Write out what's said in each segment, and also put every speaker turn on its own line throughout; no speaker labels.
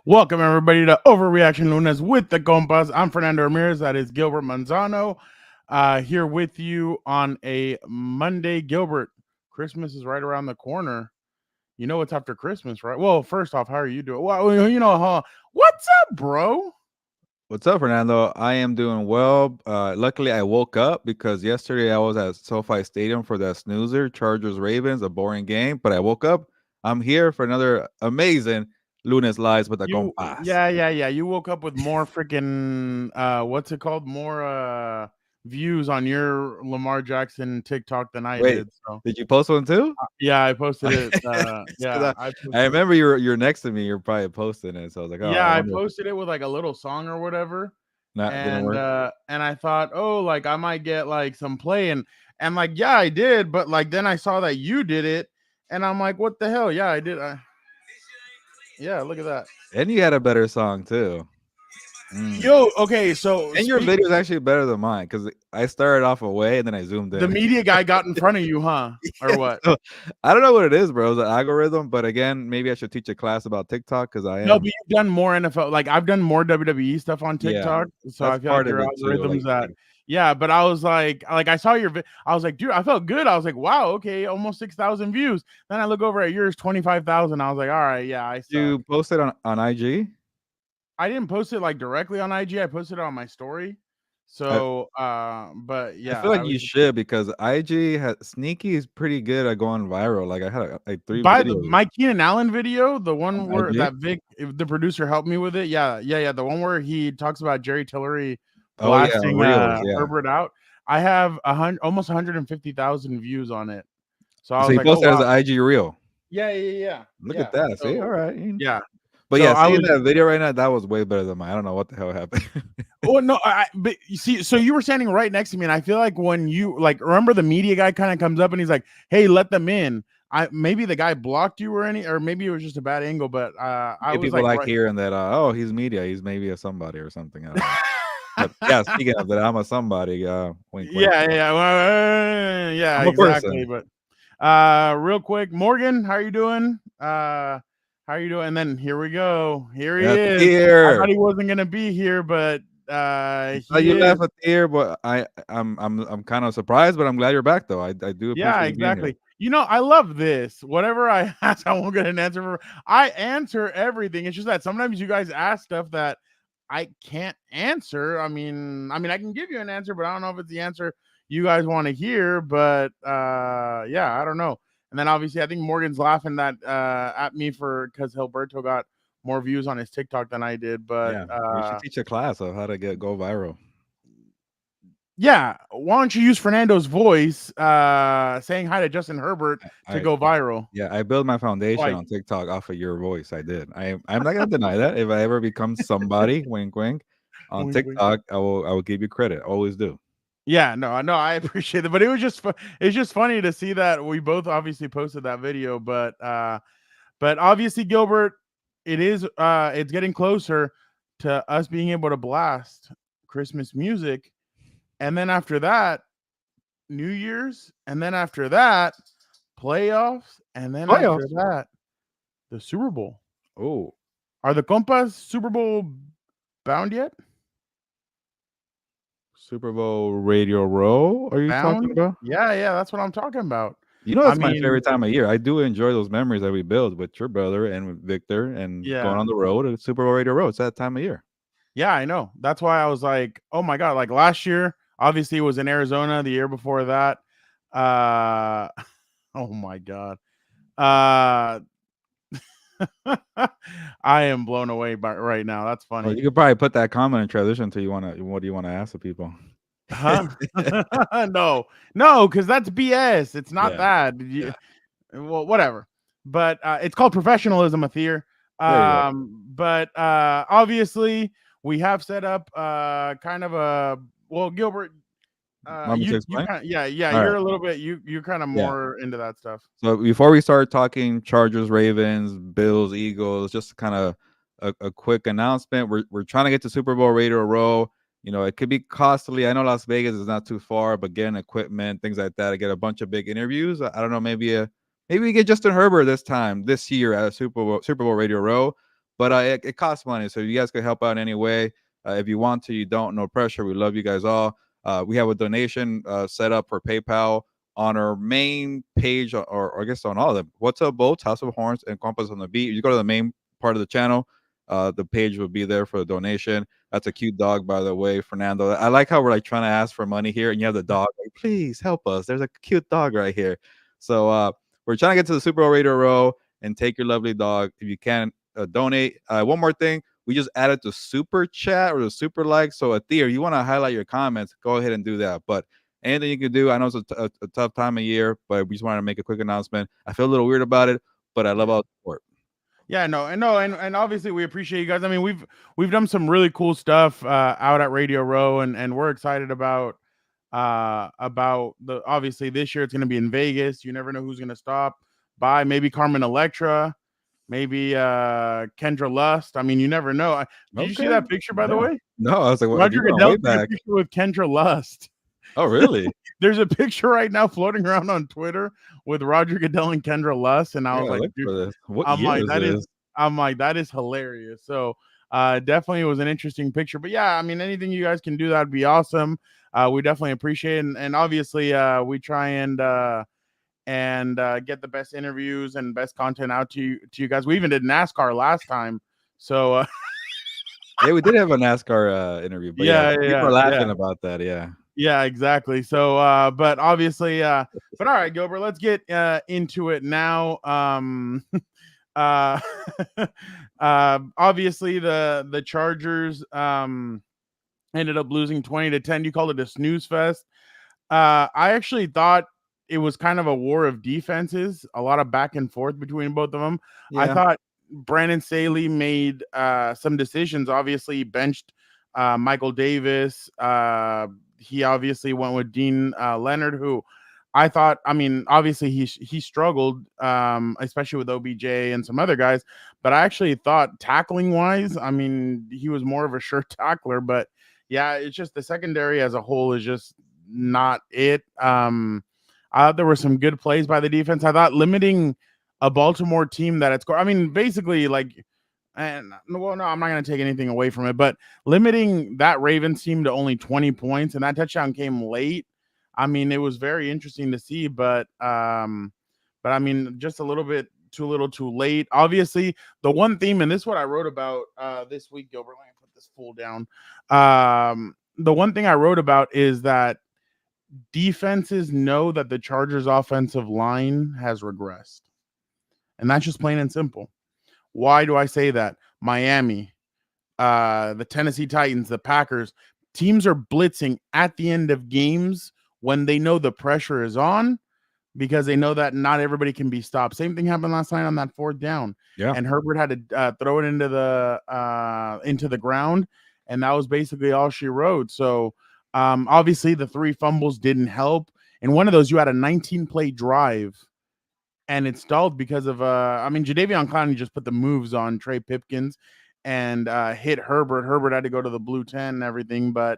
Welcome everybody to Overreaction Lunas with the Compas. I'm Fernando Ramirez. That is Gilbert Manzano. Here with you on a Monday. Gilbert, Christmas is right around the corner. You know it's after Christmas, right? Well, first off, how are you doing? Well, what's up, bro?
What's up, Fernando? I am doing well. Luckily, I woke up because yesterday I was at SoFi Stadium for that snoozer, Chargers Ravens, a boring game. But I woke up. I'm here for another amazing Lunes Lives with the Compas.
Yeah. You woke up with more freaking what's it called? More views on your Lamar Jackson TikTok than I
Wait,
did. So
did you post one too?
yeah, I posted it.
'Cause
I
I
posted it.
remember you're next to me. You're probably posting it. So I was like, oh,
Yeah,
I
I
wonder.
posted it with like a little song or whatever,
Not didn't work.
and I thought, oh, like I might get like some play, and like yeah, I did, but like then I saw that you did it, and I'm like, what the hell? Yeah, I did. Yeah, look at that.
And you had a better song too. Mm.
Yo, okay, so
And your video is actually better than mine because I started off away and then I zoomed
the
in.
media guy got in front of you, huh? Or
Yeah,
what?
so, I don't know what it is, bro. It's an algorithm, but again, maybe I should teach a class about TikTok because I
No, but
am.
you've done more NFL. Like I've done more WWE stuff on
Yeah,
TikTok, so
that's
I feel like
part of
your
it too.
algorithms that. Yeah, but I was like I saw your. I was like, dude, I felt good. I was like, wow, okay, almost 6,000 views. Then I look over at yours, 25,000. I was like, all right, yeah, I suck.
You posted on IG.
I didn't post it like directly on IG. I posted it on my story.
I,
So, but
I
yeah,
feel
I
like
was
you should because IG has Sneaky is pretty good at going viral. Like I had like 3 videos
my Keenan Allen video, the
on
one where
IG.
that Vic, the producer, helped me with it. Yeah. The one where he talks about Jerry Tillery
Oh yeah,
blasting
Reels. Yeah.
Herbert out. I have almost 150,000 views on it. So I
So
was
you
like, oh
posted as
wow.
an IG reel. Look
Yeah.
at that. See, all
So
right.
yeah.
But
So
yeah,
I
seeing
was
that video right now, that was way better than mine. I don't know what the hell happened.
oh no, but you see, so you were standing right next to me, and I feel like when you like remember the media guy kind of comes up and he's like, "Hey, let them in." Maybe the guy blocked you or maybe it was just a bad angle, but I
Maybe
was
people
like
like
right.
hearing that. Oh, he's media. He's maybe a somebody or something. I don't know. But yeah, speaking of that, I'm a somebody. Wink, wink.
Yeah,
I'm a
exactly.
person.
But real quick, Morgan, how are you doing? How are you doing? And then here we go. Here he
That's
is. I thought
here.
he wasn't gonna be here, but he
You
is.
laugh at the ear, but I'm kind of surprised, but I'm glad you're back though. I do
Yeah,
appreciate you being here.
exactly. I love this. Whatever I ask, I won't get an answer for. I answer everything. It's just that sometimes you guys ask stuff that I can't answer. I mean, I can give you an answer, but I don't know if it's the answer you guys want to hear. But yeah, I don't know. And then obviously, I think Morgan's laughing that at me for because Hilberto got more views on his TikTok than I did. But
Yeah, we should teach a class of how to go viral.
yeah, why don't you use Fernando's voice saying hi to Justin Herbert to
I
go viral?
Yeah, I built my foundation
Like,
on TikTok off of your voice. I did. I'm not gonna deny that. If I ever become somebody, wink, wink, on
wink, wink.
TikTok, I will give you credit. Always do.
Yeah, no, I appreciate it, but it was just it's just funny to see that we both obviously posted that video, but obviously Gilbert, it's getting closer to us being able to blast Christmas music, and then after that, New Year's, and then after that, playoffs, and then after
Playoffs.
that, the Super Bowl.
Oh,
Are the Compas Super Bowl bound yet?
Super Bowl Radio Row. Are you talking
Bound?
about?
Yeah, that's what I'm talking about.
You know,
I
that's my
mean,
favorite time of year. I do enjoy those memories that we build with your brother and with Victor and going
yeah.
on the road at Super Bowl Radio Row. It's that time of year.
Yeah, I know. That's why I was like, "Oh my god!" Like last year, obviously it was in Arizona. The year before that, uh, oh my god, uh, I am blown away by right now. That's
Oh,
funny,
you could probably put that comment in transition to what do you want to ask the people?
huh? No, because that's BS. It's not
Yeah,
that.
yeah.
Well, whatever. But it's called professionalism, Athir.
There you go.
But obviously we have set up kind of a well, Gilbert.
Want me to
You
explain?
kind of yeah.
All
You're
right.
a little bit you're kind of
Yeah.
more into that stuff.
So before we start talking Chargers, Ravens, Bills, Eagles, just kind of a quick announcement. We're trying to get to Super Bowl Radio Row. You know, it could be costly. I know Las Vegas is not too far, but getting equipment, things like that, to get a bunch of big interviews. I don't know, maybe we get Justin Herbert this year at Super Bowl Radio Row. But it costs money, so you guys can help out in any way. If you want to, you don't. No pressure. We love you guys all. We have a donation set up for PayPal on our main page, or I guess on all of them. What's Up Boats, House of Horns, and Compas on the Beat. You go to the main part of the channel. The page will be there for the donation. That's a cute dog, by the way, Fernando. I like how we're like trying to ask for money here, and you have the dog. Like, please help us. There's a cute dog right here. So we're trying to get to the Super Bowl Radio Row and take your lovely dog. If you can donate. One more thing, we just added the super chat or the super like. So Athir, you want to highlight your comments, go ahead and do that. But anything you can do, I know it's a tough time of year, but we just wanted to make a quick announcement. I feel a little weird about it, but I love all the support.
Yeah, no, and obviously we appreciate you guys. I mean, we've done some really cool stuff out at Radio Row, and we're excited about the obviously this year it's going to be in Vegas. You never know who's going to stop by. Maybe Carmen Electra, maybe Kendra Lust. I mean, you never know. Did you see that picture, by the way?
No, I was like,
Roger Goodell took a picture with Kendra Lust.
Oh, really?
There's a picture right now floating around on Twitter with Roger Goodell and Kendra Lust, and I was like, dude, I'm like, that is hilarious. So definitely it was an interesting picture. But yeah, I mean, anything you guys can do, that'd be awesome. We definitely appreciate it. And obviously we try and get the best interviews and best content out to you guys. We even did NASCAR last time. So
yeah, we did have a NASCAR interview, but people are laughing about that.
Yeah, exactly. So but obviously but all right, Gilbert, let's get into it now. Obviously the Chargers ended up losing 20-10. You called it a snooze fest. I actually thought it was kind of a war of defenses, a lot of back and forth between both of them. Yeah. I thought Brandon Staley made some decisions. Obviously, he benched Michael Davis. He obviously went with Dean Leonard, who I thought, I mean, obviously he struggled, especially with OBJ and some other guys. But I actually thought tackling wise, I mean, he was more of a sure tackler. But yeah, it's just the secondary as a whole is just not it. There were some good plays by the defense. I thought limiting a Baltimore team that it's, I mean, basically like, and well, no, I'm not going to take anything away from it, but limiting that Ravens team to only 20 points, and that touchdown came late. I mean, it was very interesting to see, but I mean, just a little too late. Obviously, the one theme, and this is what I wrote about this week, Gilbert. Let me put this full down. The one thing I wrote about is that defenses know that the Chargers offensive line has regressed. And that's just plain and simple. Why do I say that? Miami, the Tennessee Titans, the Packers, teams are blitzing at the end of games when they know the pressure is on, because they know that not everybody can be stopped. Same thing happened last night on that fourth down. Yeah. And Herbert had to throw it into the ground, and that was basically all she wrote. So obviously the 3 fumbles didn't help. And one of those, you had a 19-play drive, and it stalled because of I mean, Jadeveon Clowney just put the moves on Trey Pipkins and hit Herbert. Herbert had to go to the blue 10 and everything, but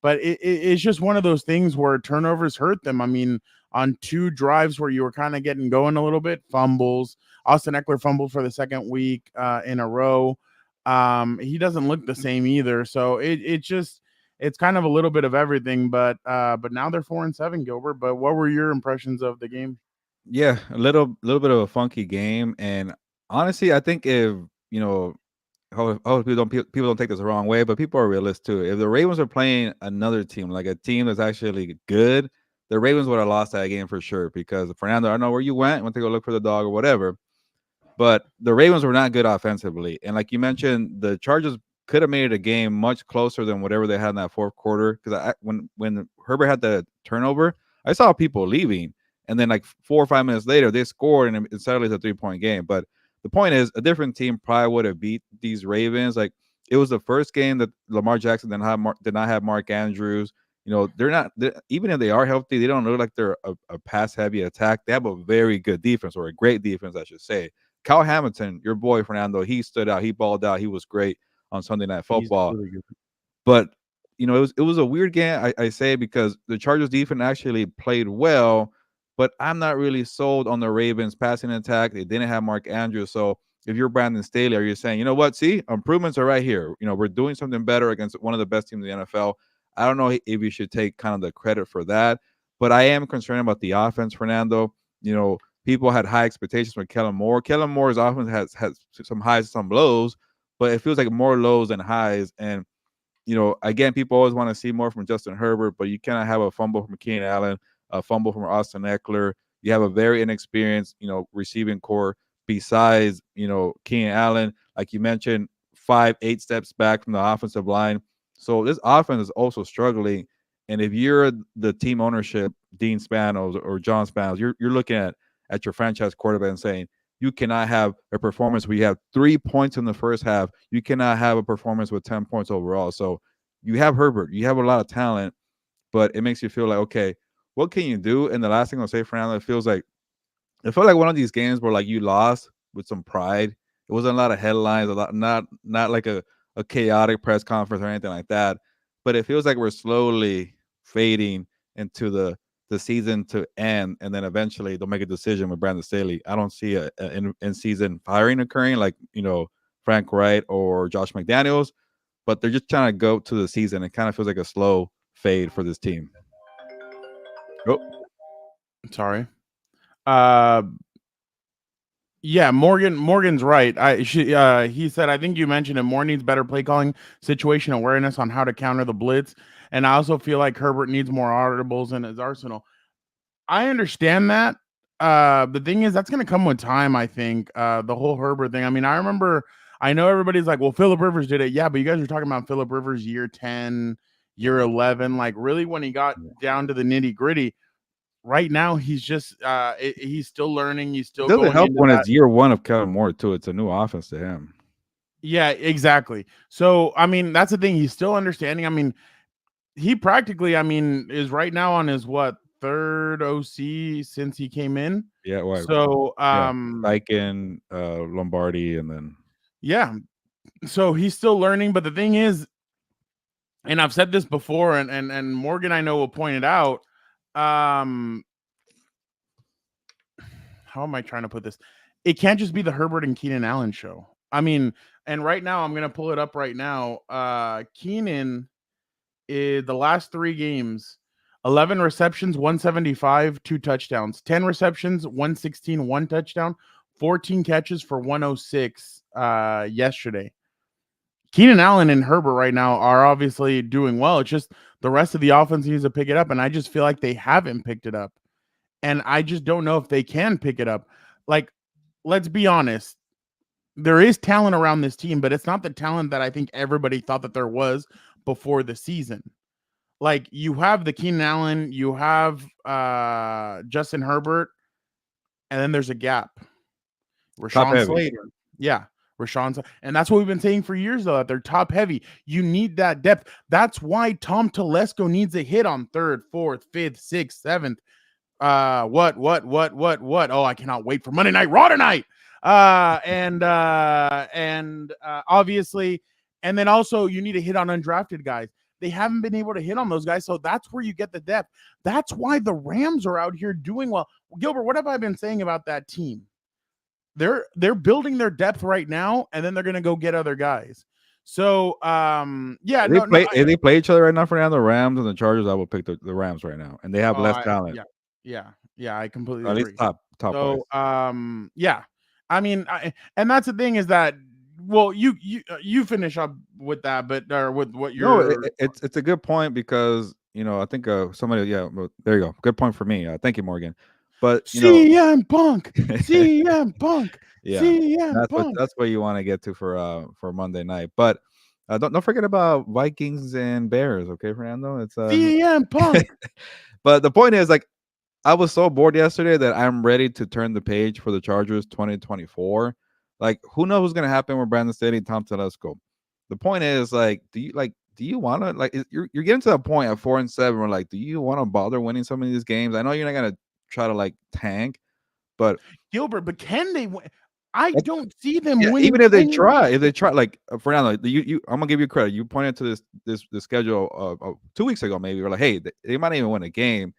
it's just one of those things where turnovers hurt them. I mean, on 2 drives where you were kind of getting going a little bit, fumbles. Austin Eckler fumbled for the second week in a row. He doesn't look the same either. So it's kind of a little bit of everything, but now they're 4-7, Gilbert. But what were your impressions of the game?
Yeah, a little bit of a funky game, and honestly, I think if you know, people don't take this the wrong way, but people are realistic too. If the Ravens are playing another team, like a team that's actually good, the Ravens would have lost that game for sure. Because Fernando, I don't know where you went to go look for the dog or whatever, but the Ravens were not good offensively, and like you mentioned, the Chargers could have made it a game much closer than whatever they had in that fourth quarter. Because when Herbert had the turnover, I saw people leaving. And then like 4 or 5 minutes later, they scored, and it suddenly it's a 3-point game. But the point is, a different team probably would have beat these Ravens. Like, it was the first game that Lamar Jackson did not have Mark Andrews. You know, even if they are healthy, they don't look like they're a pass-heavy attack. They have a very good defense, or a great defense, I should say. Kyle Hamilton, your boy Fernando, he stood out. He balled out. He was great on Sunday Night Football. Really good. But you know, it was a weird game, I say, because the Chargers defense actually played well. But I'm not really sold on the Ravens passing attack. They didn't have Mark Andrews. So if you're Brandon Staley, are you saying, you know what, see, improvements are right here. We're doing something better against one of the best teams in the NFL. I don't know if you should take kind of the credit for that, but I am concerned about the offense, Fernando. People had high expectations for Kellen Moore. Kellen Moore's offense has some highs, some lows, but it feels like more lows than highs. And again, people always want to see more from Justin Herbert, but you cannot have a fumble from Keenan Allen, a fumble from Austin Eckler. You have a very inexperienced, receiving core besides, Keenan Allen, like you mentioned, 5-8 steps back from the offensive line. So this offense is also struggling. And if you're the team ownership, Dean Spanos or John Spanos, you're looking at your franchise quarterback and saying, you cannot have a performance where you have 3 points in the first half. You cannot have a performance with 10 points overall. So you have Herbert, you have a lot of talent, but it makes you feel like, okay, what can you do? And the last thing I'll say, Fernando, it felt like one of these games where like you lost with some pride. It wasn't a lot of headlines, not like a chaotic press conference or anything like that. But it feels like we're slowly fading into the season to end, and then eventually they'll make a decision with Brandon Staley. I don't see a in-season firing occurring like Frank Wright or Josh McDaniels, but they're just trying to go to the season. It kind of feels like a slow fade for this team. Oh,
Sorry. Yeah, Morgan's right. He said, I think you mentioned it. Moore needs better play calling, situation awareness on how to counter the blitz, and I also feel like Herbert needs more audibles in his arsenal. I understand that. The thing is, that's going to come with time. I think the whole Herbert thing. I mean, I know everybody's like, well, Phillip Rivers did it. Yeah, but you guys are talking about Phillip Rivers year 10, year 11. Like, really, when he got down to the nitty gritty. Right now, he's just he's still learning. He's still
it doesn't
going
help
into
when
that.
it's year one of Kellen Moore too. It's a new offense to him.
Yeah, exactly. So, I mean, that's the thing. He's still understanding. I mean, he practically, I mean, is right now on his third OC since he came in.
Yeah, well,
So,
Steichen, Lombardi, and then
yeah. So he's still learning. But the thing is, and I've said this before, and Morgan, I know, will point it out. How am I trying to put this? It can't just be the Herbert and Keenan Allen show. I mean, and right now I'm gonna pull it up right now. Keenan is the last 3 games, 11 receptions, 175, 2 touchdowns, 10 receptions, 116, 1 touchdown, 14 catches for 106 yesterday. Keenan Allen and Herbert right now are obviously doing well. It's just the rest of the offense needs to pick it up, and I just feel like they haven't picked it up. And I just don't know if they can pick it up. Like, let's be honest. There is talent around this team, but it's not the talent that I think everybody thought that there was before the season. Like, you have the Keenan Allen, you have Justin Herbert, and then there's a gap. Rashawn Slater. Yeah. Rashawn. And that's what we've been saying for years, though, that they're top heavy. You need that depth. That's why Tom Telesco needs a hit on 3rd, 4th, 5th, 6th, 7th. What? Oh, I cannot wait for Monday Night Raw tonight. And obviously, and then also you need to hit on undrafted guys. They haven't been able to hit on those guys, so that's where you get the depth. That's why the Rams are out here doing well. Gilbert, what have I been saying about that team? They're building their depth right now, and then they're gonna go get other guys. So yeah,
if they play each other right now, for now, the Rams and the Chargers, I will pick the Rams right now, and they have less talent.
Yeah, I completely
agree.
At least
top.
So yeah, I mean, and that's the thing is that, well, you finish up with that, but or with what you're.
No, it's a good point because I think somebody there you go, good point for me. Thank you, Morgan. But
CM Punk, CM Punk,
yeah,
CM Punk.
That's what you want to get to for Monday night. But don't forget about Vikings and Bears, okay, Fernando? It's
CM Punk.
But the point is, like, I was so bored yesterday that I'm ready to turn the page for the Chargers 2024. Like, who knows what's gonna happen with Brandon Staley and Tom Telesco? The point is, like, do you want to, like, you're getting to that point at 4-7 where, like, do you want to bother winning some of these games? I know you're not gonna try to like tank, but
Gilbert, but can they win? I don't see them winning.
Even if they try, like, Fernando, I'm gonna give you credit. You pointed to this schedule 2 weeks ago, maybe. You're like, hey, they might even win a game,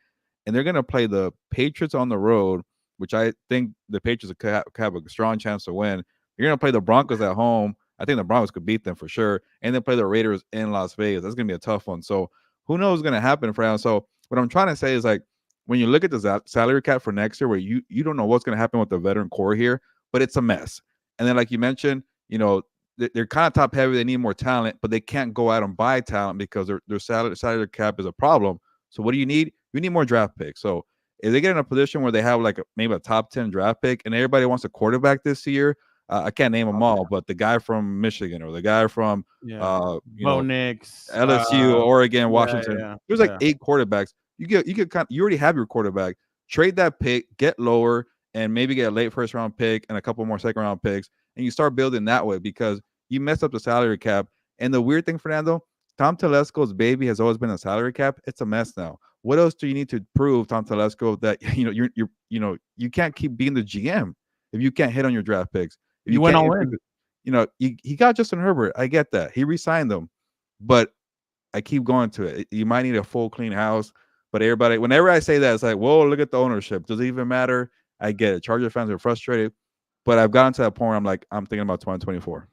and they're gonna play the Patriots on the road, which I think the Patriots could have a strong chance to win. You're gonna play the Broncos at home. I think the Broncos could beat them for sure, and then play the Raiders in Las Vegas. That's gonna be a tough one. So who knows what's gonna happen for now? So what I'm trying to say is like when you look at the salary cap for next year, where you don't know what's gonna happen with the veteran core here, but it's a mess. And then like you mentioned, they're kind of top heavy. They need more talent, but they can't go out and buy talent because their salary cap is a problem. So what do you need? You need more draft picks. So if they get in a position where they have like maybe a top 10 draft pick and everybody wants a quarterback this year, I can't name them all, but the guy from Michigan or the guy from
Bo Nix,
LSU, Oregon,
yeah,
Washington.
yeah,
There's like 8 quarterbacks. You already have your quarterback. Trade that pick, get lower, and maybe get a late first round pick and a couple more second round picks, and you start building that way because you messed up the salary cap. And the weird thing, Fernando, Tom Telesco's baby has always been a salary cap. It's a mess now. What else do you need to prove, Tom Telesco, that you can't keep being the GM if you can't hit on your draft picks? If
you went all in.
He got Justin Herbert. I get that. He re-signed them. But I keep going to it. You might need a full clean house. But everybody, whenever I say that, it's like, whoa, look at the ownership. Does it even matter? I get it. Charger fans are frustrated. But I've gotten to that point where I'm thinking about 2024.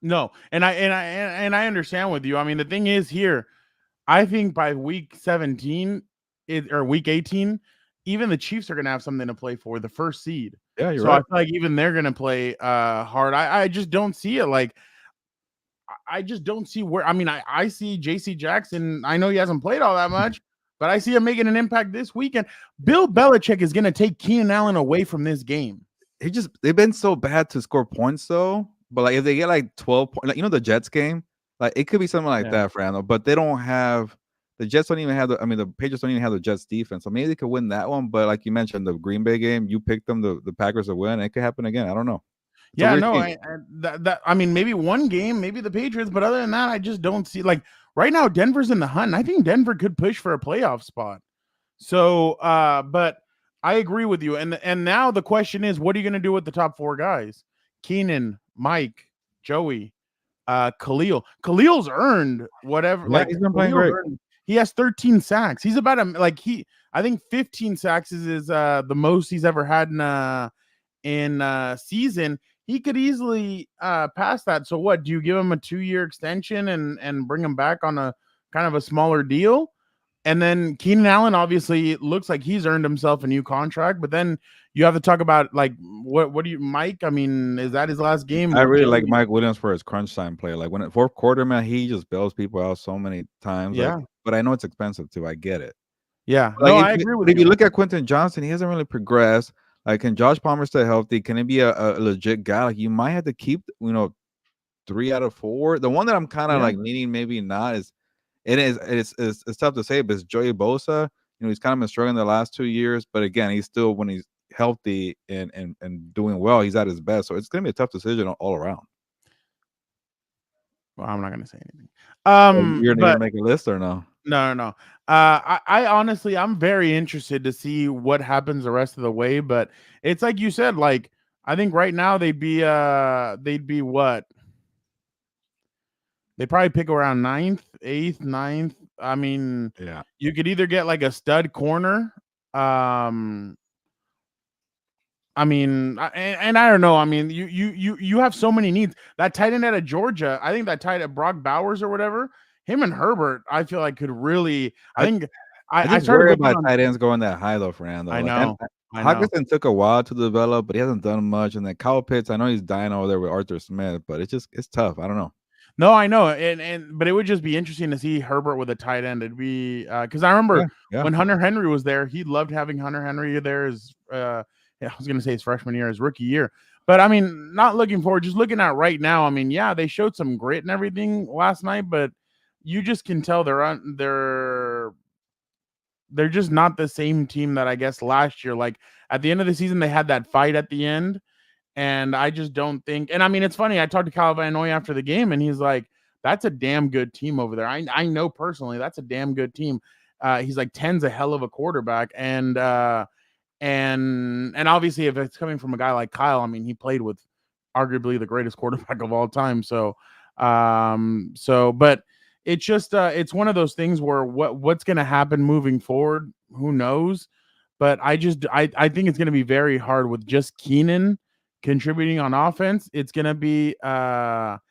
No, and I understand with you. I mean, the thing is here, I think by week 17 or week 18, even the Chiefs are going to have something to play for, the first seed.
Yeah, you're
so
right.
I feel like even they're going to play hard. I just don't see it. Like, I just don't see where. I mean, I see J.C. Jackson. I know he hasn't played all that much, but I see him making an impact this weekend. Bill Belichick is going to take Keenan Allen away from this game.
They've been so bad to score points though. But like if they get like 12 points, like the Jets game, like it could be something like that, Fernando. But they don't have the Jets don't even have the Patriots don't even have the Jets defense. So maybe they could win that one. But like you mentioned, the Green Bay game, you picked them, the Packers to win. It could happen again. I don't know.
I mean, maybe one game, maybe the Patriots, but other than that, I just don't see like right now Denver's in the hunt. I think Denver could push for a playoff spot. So but I agree with you. And now the question is, what are you going to do with the top 4 guys? Keenan, Mike, Joey, Khalil. Khalil's earned whatever.
Yeah, he's been playing great.
He has 13 sacks. He's about I think 15 sacks is the most he's ever had in season. He could easily pass that. So what? Do you give him a 2-year extension and bring him back on a kind of a smaller deal? And then Keenan Allen obviously looks like he's earned himself a new contract, but then you have to talk about like what do you, Mike? I mean, is that his last game?
I really like Mike Williams for his crunch time play. Like when at fourth quarter, man, he just bails people out so many times.
Yeah,
but I know it's expensive too. I get it.
Yeah,
like,
I agree with you.
If you look at Quentin Johnson, he hasn't really progressed. Like, can Josh Palmer stay healthy? Can it be a legit guy? Like, you might have to keep 3 out of 4. The one that I'm kind of like leaning maybe not is. It's tough to say, but it's Joey Bosa. He's kind of been struggling the last 2 years, but again, he's still when he's healthy and doing well, he's at his best. So it's gonna be a tough decision all around.
Well, I'm not gonna say anything.
You're gonna make a list or no?
No. I honestly, I'm very interested to see what happens the rest of the way, but it's like you said, like I think right now they'd be what? They probably pick around 9th, 8th, 9th. I mean,
yeah,
you could either get like a stud corner. I mean, and I don't know. I mean, you have so many needs. That tight end out of Georgia, I think that tight end Brock Bowers or whatever, him and Herbert, I feel like could really. I started
worried about tight ends going that high though, Fernando.
I know.
Hockenson took a while to develop, but he hasn't done much. And then Kyle Pitts, I know he's dying over there with Arthur Smith, but it's tough. I don't know.
No, I know, but it would just be interesting to see Herbert with a tight end. It'd be because I remember when Hunter Henry was there, he loved having Hunter Henry there. I was going to say his freshman year, his rookie year, but I mean, not looking forward. Just looking at right now, I mean, yeah, they showed some grit and everything last night, but you just can tell they're just not the same team that I guess last year. Like at the end of the season, they had that fight at the end. And I just don't think, and I mean, it's funny. I talked to Kyle Van Noy after the game, and he's like, that's a damn good team over there. I know personally that's a damn good team. He's like, Ten's a hell of a quarterback. And obviously if it's coming from a guy like Kyle, I mean, he played with arguably the greatest quarterback of all time. So, but it's just, it's one of those things where what's going to happen moving forward, who knows? But I think it's going to be very hard with just Keenan contributing on offense, it's gonna be hard.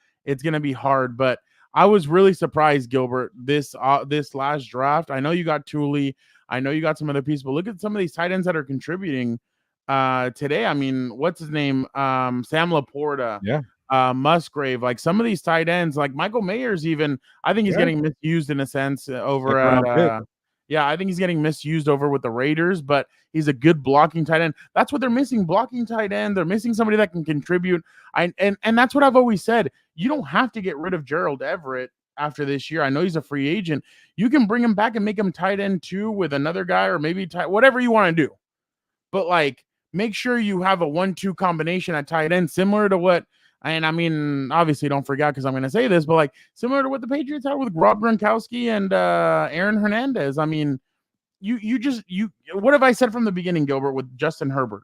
But I was really surprised, Gilbert, this last draft. I know you got Tooley, I know you got some other pieces, but look at some of these tight ends that are contributing today. I mean, what's his name? Sam Laporta,
Yeah.
Musgrave, like some of these tight ends, like Michael Mayer's even, I think he's
Yeah.
getting misused in a sense over
Second round pick.
at yeah, I think he's getting misused over with the Raiders, but he's a good blocking tight end. That's what they're missing, blocking tight end. They're missing somebody that can contribute. And that's what I've always said. You don't have to get rid of Gerald Everett after this year. I know he's a free agent. You can bring him back and make him tight end too with another guy, or maybe whatever you want to do. But like, make sure you have a 1-2 combination at tight end, similar to what. And I mean, obviously, don't forget because I'm going to say this, but like similar to what the Patriots had with Rob Gronkowski and Aaron Hernandez. I mean, you. What have I said from the beginning, Gilbert, with Justin Herbert?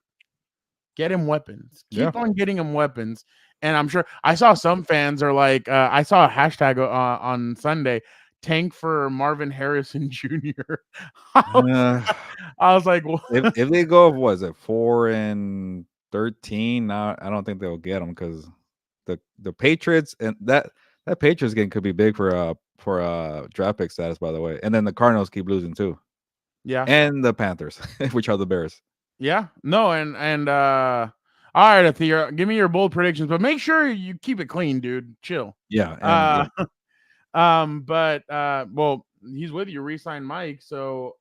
Get him weapons. Keep on getting him weapons. And I'm sure I saw some fans are like, I saw a hashtag on Sunday, tank for Marvin Harrison Jr. I was like, well,
if they go, what is it, 4-13? Now I don't think they'll get them because the Patriots and that Patriots game could be big for draft pick status, by the way. And then the Cardinals keep losing too.
Yeah.
And the Panthers, which are the Bears.
Yeah. No, and all right, Athir, give me your bold predictions, but make sure you keep it clean, dude. Chill.
Yeah.
But well, he's with you, re-sign Mike, so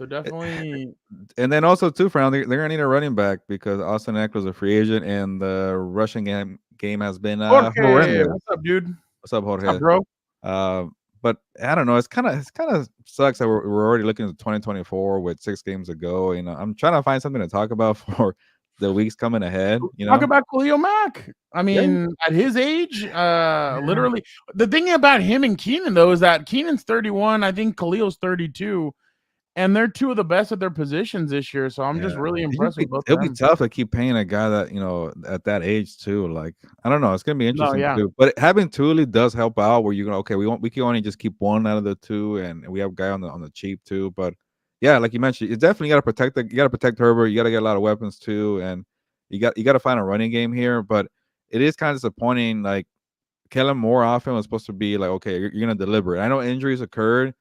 definitely.
And then also too, Frown, they're gonna need a running back because Austin Eckler's a free agent, and the rushing game has been horrendous.
What's up, dude?
What's up, Jorge?
What's up, bro?
But I don't know. It's kind of sucks that we're already looking at 2024 with 6 games to go. You know, I'm trying to find something to talk about for the weeks coming ahead. You know,
talk about Khalil Mack. I mean, at his age, literally, the thing about him and Keenan though is that Keenan's 31. I think Khalil's 32. And they're two of the best at their positions this year, so I'm just really impressed with both of them.
It'll be tough to keep paying a guy that, you know, at that age too. Like, I don't know, it's gonna be interesting to do. But having Tooley does help out where you're gonna we can only just keep one out of the two, and we have a guy on the cheap too. But yeah, like you mentioned, you definitely gotta protect Herbert. You gotta get a lot of weapons too, and you gotta find a running game here. But it is kind of disappointing. Like Kellen Moore often was supposed to be like, okay, you're gonna deliver it. I know injuries occurred,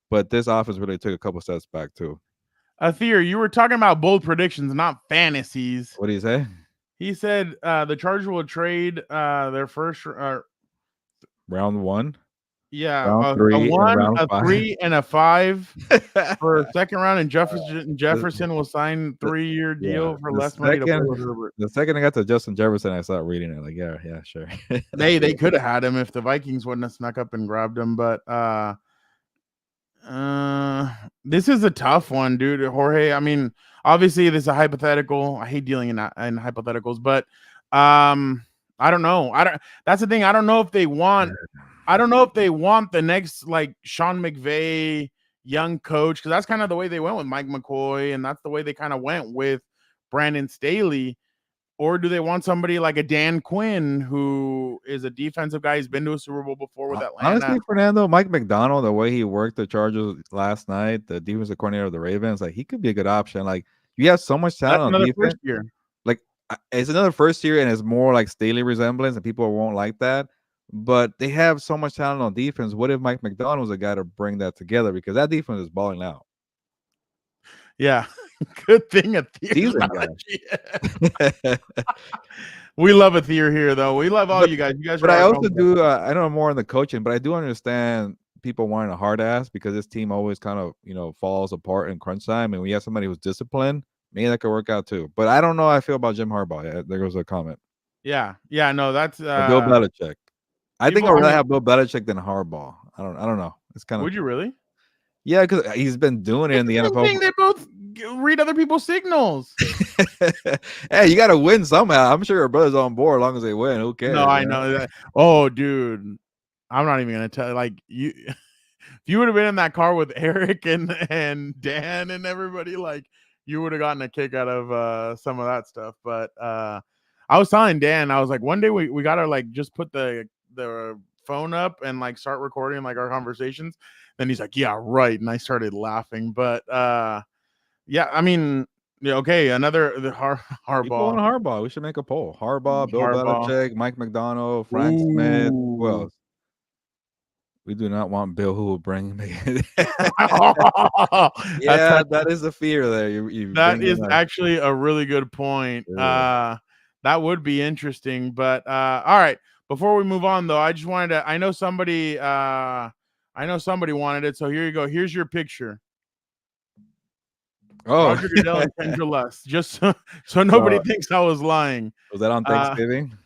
but this offense really took a couple steps back too.
Athir, you were talking about bold predictions, not fantasies.
What do you say?
He said the Chargers will trade their first
round 1.
Yeah,
round 3,
a 1,
round
a
5.
3, and a 5 for a second round, and Jefferson will sign 3-year deal for less money to play with Herbert.
The second I got to Justin Jefferson, I started reading it. Like, yeah, sure.
They could have had him if the Vikings wouldn't have snuck up and grabbed him, but this is a tough one, dude. Jorge, I mean, obviously this is a hypothetical. I hate dealing in hypotheticals, but I don't know. That's the thing. I don't know if they want the next like Sean McVay young coach, because that's kind of the way they went with Mike McCoy, and that's the way they kind of went with Brandon Staley. Or do they want somebody like a Dan Quinn, who is a defensive guy? He's been to a Super Bowl before with Atlanta.
Honestly, Fernando, Mike McDonald, the way he worked the Chargers last night, the defensive coordinator of the Ravens, like he could be a good option. Like you have so much talent on defense.
First year.
Like it's another first year, and it's more like Staley resemblance, and people won't like that. But they have so much talent on defense. What if Mike McDonald was a guy to bring that together? Because that defense is balling out.
Yeah, good thing a We love a Athir here, though. We love all you guys. You guys,
but I also do. I know more on the coaching, but I do understand people wanting a hard ass because this team always kind of falls apart in crunch time, and we have somebody who's disciplined. Maybe that could work out too. But I don't know how I feel about Jim Harbaugh. Yeah, there goes a comment.
Yeah, no, that's
Bill Belichick. I think I'd rather have Bill Belichick than Harbaugh. I don't know. It's kind of.
Would you really?
Yeah, because he's been doing it in the NFL.
They both read other people's signals.
Hey, you got to win somehow. I'm sure your brother's on board as long as they win. Who cares?
No, I know that. Oh, dude, I'm not even gonna tell. Like you, if you would have been in that car with Eric and Dan and everybody, like you would have gotten a kick out of some of that stuff. But I was telling Dan, I was like, one day we gotta like just put the phone up and like start recording like our conversations. Then he's like, yeah, right. And I started laughing. But yeah, I mean, Yeah, okay, another
People want
Harbaugh.
Harbaugh. We should make a poll. Harbaugh, Bill
Harbaugh.
Belichick, Mike McDonald, Frank Smith. Who
Ooh.
else? We do not want Bill, who will bring me.
That's
Yeah, that is a fear there. You
that
bring
is
in a
actually a really good point.
yeah.
That would be interesting. But all right. Before we move on, though, I just wanted to. I know somebody wanted it. So here you go. Here's your picture.
Oh,
Roger Goodell and Kendra Lust. Just so nobody
so
thinks I was lying.
was that on
Uh,
Thanksgiving?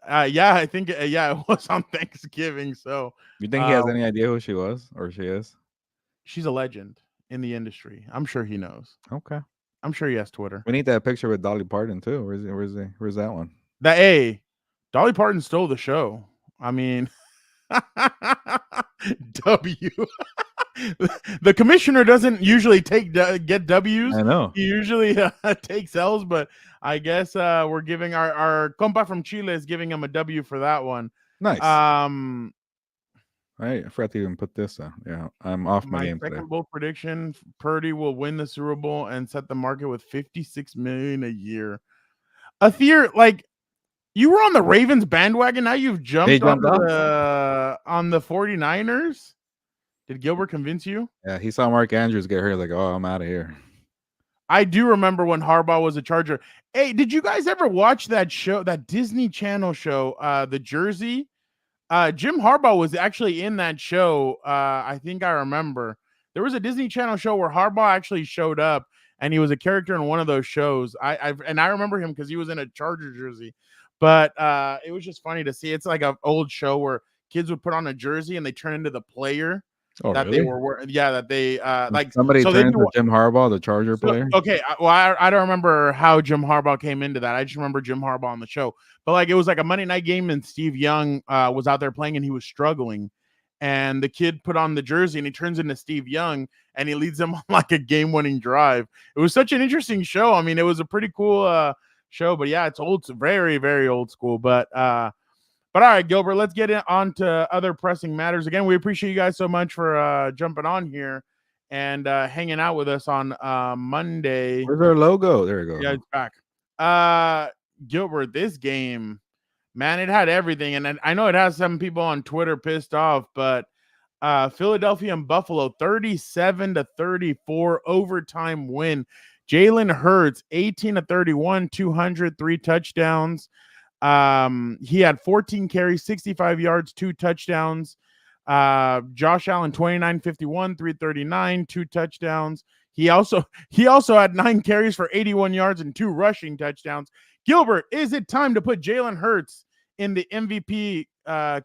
yeah, I think yeah, it was on Thanksgiving. So
You think he
uh,
has any idea who she was or she is?
she's a legend in the industry. I'm sure he knows.
Okay.
I'm sure he has Twitter.
We need that picture with Dolly Parton too. Where's that one?
That A, Dolly Parton stole the show. I mean, W. The commissioner doesn't usually get W's.
I know.
He usually takes L's, but I guess we're giving our compa from Chile is giving him a W for that one.
Nice. I forgot to even put this on. Yeah, I'm off my
My
game today.
second bold prediction: Purdy will win the Super Bowl and set the market with $56 million a year. Athir, like you were on the Ravens bandwagon, now you've jumped on the 49ers. Did Gilbert convince you?
Yeah, he saw Mark Andrews get hurt. Like, oh, I'm out of here.
I do remember when Harbaugh was a Charger. Hey, did you guys ever watch that show, that Disney Channel show, The Jersey? Jim Harbaugh was actually in that show. I think I remember. There was a Disney Channel show where Harbaugh actually showed up, and he was a character in one of those shows. I remember him because he was in a Charger jersey. But it was just funny to see. It's like an old show where kids would put on a jersey and they turn into the player that
really?
they were. Yeah, that they like.
Somebody
So
turned into Jim Harbaugh, the Charger player.
Okay, I don't remember how Jim Harbaugh came into that. I just remember Jim Harbaugh on the show. But like it was like a Monday night game, and Steve Young was out there playing, and he was struggling. And the kid put on the jersey, and he turns into Steve Young, and he leads them on like a game-winning drive. It was such an interesting show. I mean, it was a pretty cool show. But yeah, it's old, very, very old school. But all right, Gilbert, let's get on to other pressing matters. Again, we appreciate you guys so much for jumping on here and hanging out with us on Monday.
Where's our logo? There we go.
Yeah, it's back. Gilbert, this game, man, it had everything. And I know it has some people on Twitter pissed off, but Philadelphia and Buffalo, 37-34 overtime win. Jalen Hurts, 18-31, 200, 3 touchdowns. He had 14 carries, 65 yards, 2 touchdowns. Josh Allen, 29-51, 339, 2 touchdowns. He also had 9 carries for 81 yards and 2 rushing touchdowns. Gilbert, is it time to put Jalen Hurts in the MVP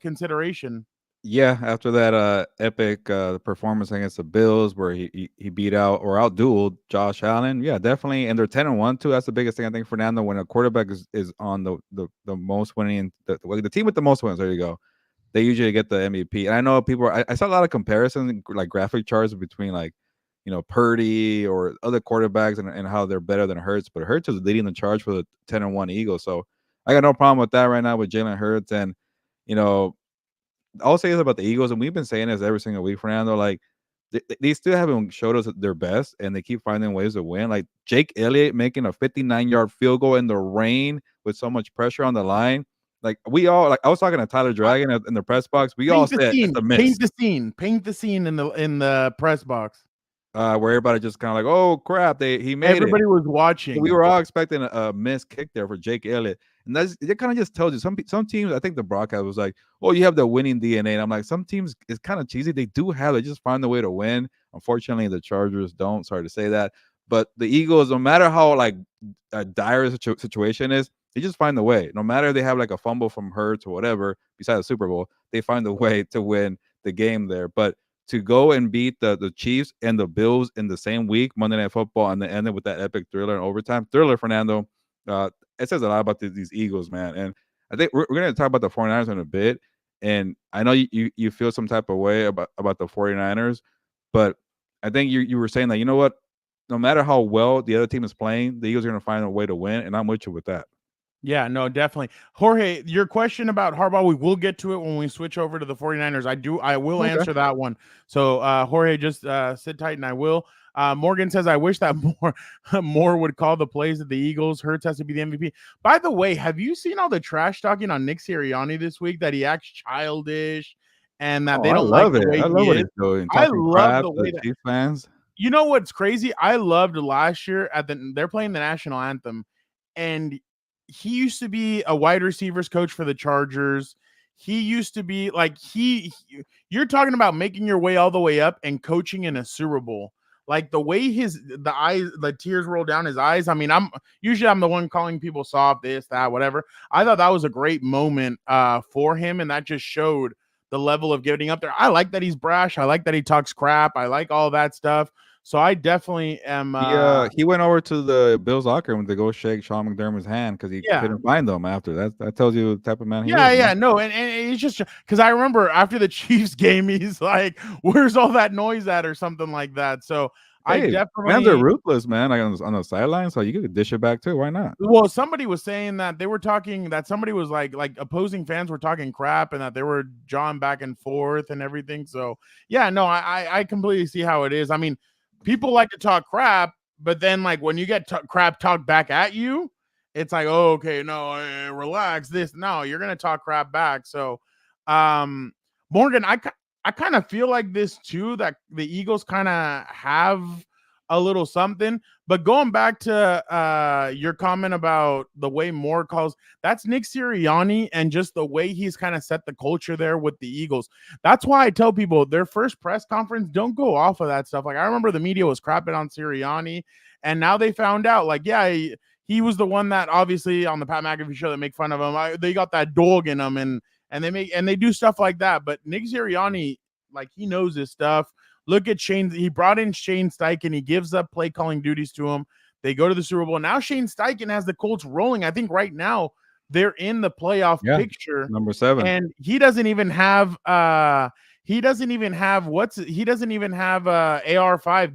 consideration?
Yeah, after that epic performance against the Bills, where he beat out or outdueled Josh Allen, yeah, definitely. And they're 10-1 too. That's the biggest thing I think, Fernando. When a quarterback is on the most winning, the team with the most wins, there you go. They usually get the MVP. And I know people. I saw a lot of comparisons, like graphic charts between like, Purdy or other quarterbacks and how they're better than Hurts. But Hurts is leading the charge for the 10-1 Eagles. So I got no problem with that right now with Jalen Hurts. And I'll say this about the Eagles, and we've been saying this every single week, Fernando. Like they still haven't showed us their best, and they keep finding ways to win. Like Jake Elliott making a 59-yard field goal in the rain with so much pressure on the line. Like we all, like I was talking to Tyler Dragon in the press box. We all said it's a miss.
Paint the scene in the press box.
Where everybody just kind of like, oh crap, he made
Everybody
it.
was watching.
So we were all expecting a missed kick there for Jake Elliott. And it kind of just tells you some teams. I think the broadcast was like, "Oh, you have the winning DNA." And I'm like, some teams it's kind of cheesy. They do have it, just find a way to win. Unfortunately, the Chargers don't. Sorry to say that, but the Eagles, no matter how like a dire situation is, they just find the way. No matter if they have like a fumble from Hurts or whatever, besides the Super Bowl, they find a way to win the game there. But to go and beat the Chiefs and the Bills in the same week, Monday Night Football, and then end it with that epic thriller in overtime, Fernando. It says a lot about these Eagles, man. And I think we're going to talk about the 49ers in a bit. And I know you feel some type of way about the 49ers, but I think you were saying that, you know what, no matter how well the other team is playing, the Eagles are going to find a way to win. And I'm with you with that.
Yeah, no, definitely. Jorge, your question about Harbaugh, we will get to it when we switch over to the 49ers. I will answer that one. So, Jorge, just sit tight and I will. Morgan says, I wish that more would call the plays of the Eagles. Hurts has to be the MVP. By the way, have you seen all the trash talking on Nick Sirianni this week that he acts childish and that
Oh,
they
I
don't like
love
the
it.
way
I
he
love what
is?
he's doing,
I
talking
love
crap
the
to
way that
Chiefs fans.
you know what's crazy? I loved last year they're playing the national anthem, and he used to be a wide receivers coach for the Chargers. He used to be like you're talking about making your way all the way up and coaching in a Super Bowl. Like the way the tears roll down his eyes. I mean, I'm the one calling people soft, this, that, whatever. I thought that was a great moment for him, and that just showed the level of getting up there. I like that he's brash. I like that he talks crap. I like all that stuff. So I definitely am.
He went over to the Bills locker room to go shake Sean McDermott's hand because he
Yeah.
couldn't find them after that. That tells you the type of man he is.
Yeah, no, and it's just because I remember after the Chiefs game, he's like, "Where's all that noise at?" or something like that. So I
Hey, fans are
definitely.
ruthless, man. Like on the sideline, so you could dish it back too. Why not?
Well, somebody was saying that they were talking that somebody was like opposing fans were talking crap and that they were jawing back and forth and everything. So yeah, no, I completely see how it is. I mean, people like to talk crap, but then like when you get crap talked back at you, it's like, oh, okay, no, relax. This, no, you're gonna talk crap back. So, Morgan, I kind of feel like this too, that the Eagles kind of have a little something. But going back to your comment about the way Moore calls, that's Nick Sirianni and just the way he's kind of set the culture there with the Eagles. That's why I tell people their first press conference, don't go off of that stuff. Like I remember the media was crapping on Sirianni, and now they found out, like, yeah, he was the one that obviously on the Pat McAfee show that make fun of him. They got that dog in them, and they do stuff like that. But Nick Sirianni, like he knows his stuff. Look at Shane. He brought in Shane Steichen. He gives up play calling duties to him. They go to the Super Bowl. Now Shane Steichen has the Colts rolling. I think right now they're in the playoff picture.
Number 7.
And he doesn't even have AR5,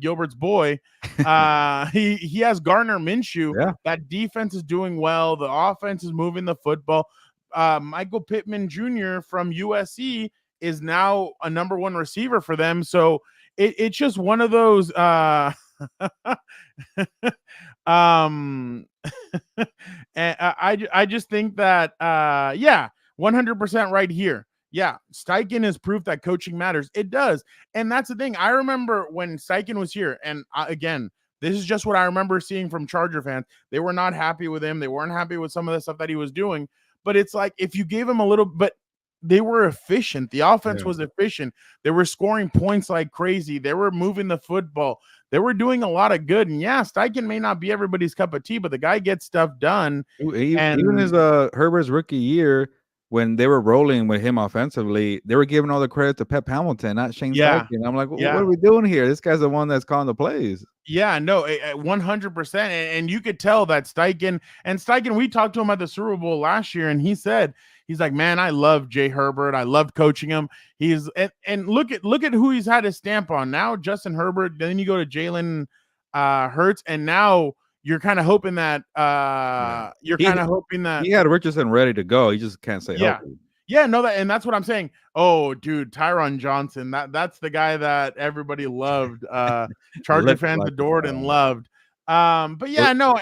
Gilbert's boy. He has Gardner Minshew.
Yeah.
That defense is doing well. The offense is moving the football. Michael Pittman Jr. from USC is now a number 1 receiver for them. So it's just one of those and I just think that 100% right here. Yeah, Steichen is proof that coaching matters. It does. And that's the thing. I remember when Steichen was here, and again, this is just what I remember seeing from Charger fans. They were not happy with him. They weren't happy with some of the stuff that he was doing. But it's like if you gave him a little, but they were efficient. The offense was efficient. They were scoring points like crazy. They were moving the football. They were doing a lot of good. And yeah, Steichen may not be everybody's cup of tea, but the guy gets stuff done.
Even his Herbert's rookie year, when they were rolling with him offensively, they were giving all the credit to Pep Hamilton, not Shane Steichen. I'm like, what are we doing here? This guy's the one that's calling the plays.
Yeah, no, 100%. And you could tell that Steichen, we talked to him at the Super Bowl last year, and he said, he's like, man, I love Jay Herbert. I loved coaching him. He's and look at who he's had his stamp on. Now Justin Herbert, then you go to Jalen Hurts, and now you're kind of hoping that
he had Richardson ready to go. He just can't say healthy.
Yeah, no, and that's what I'm saying. Oh, dude, Tyron Johnson. That's the guy that everybody loved. Charger fans adored and loved. But yeah, no.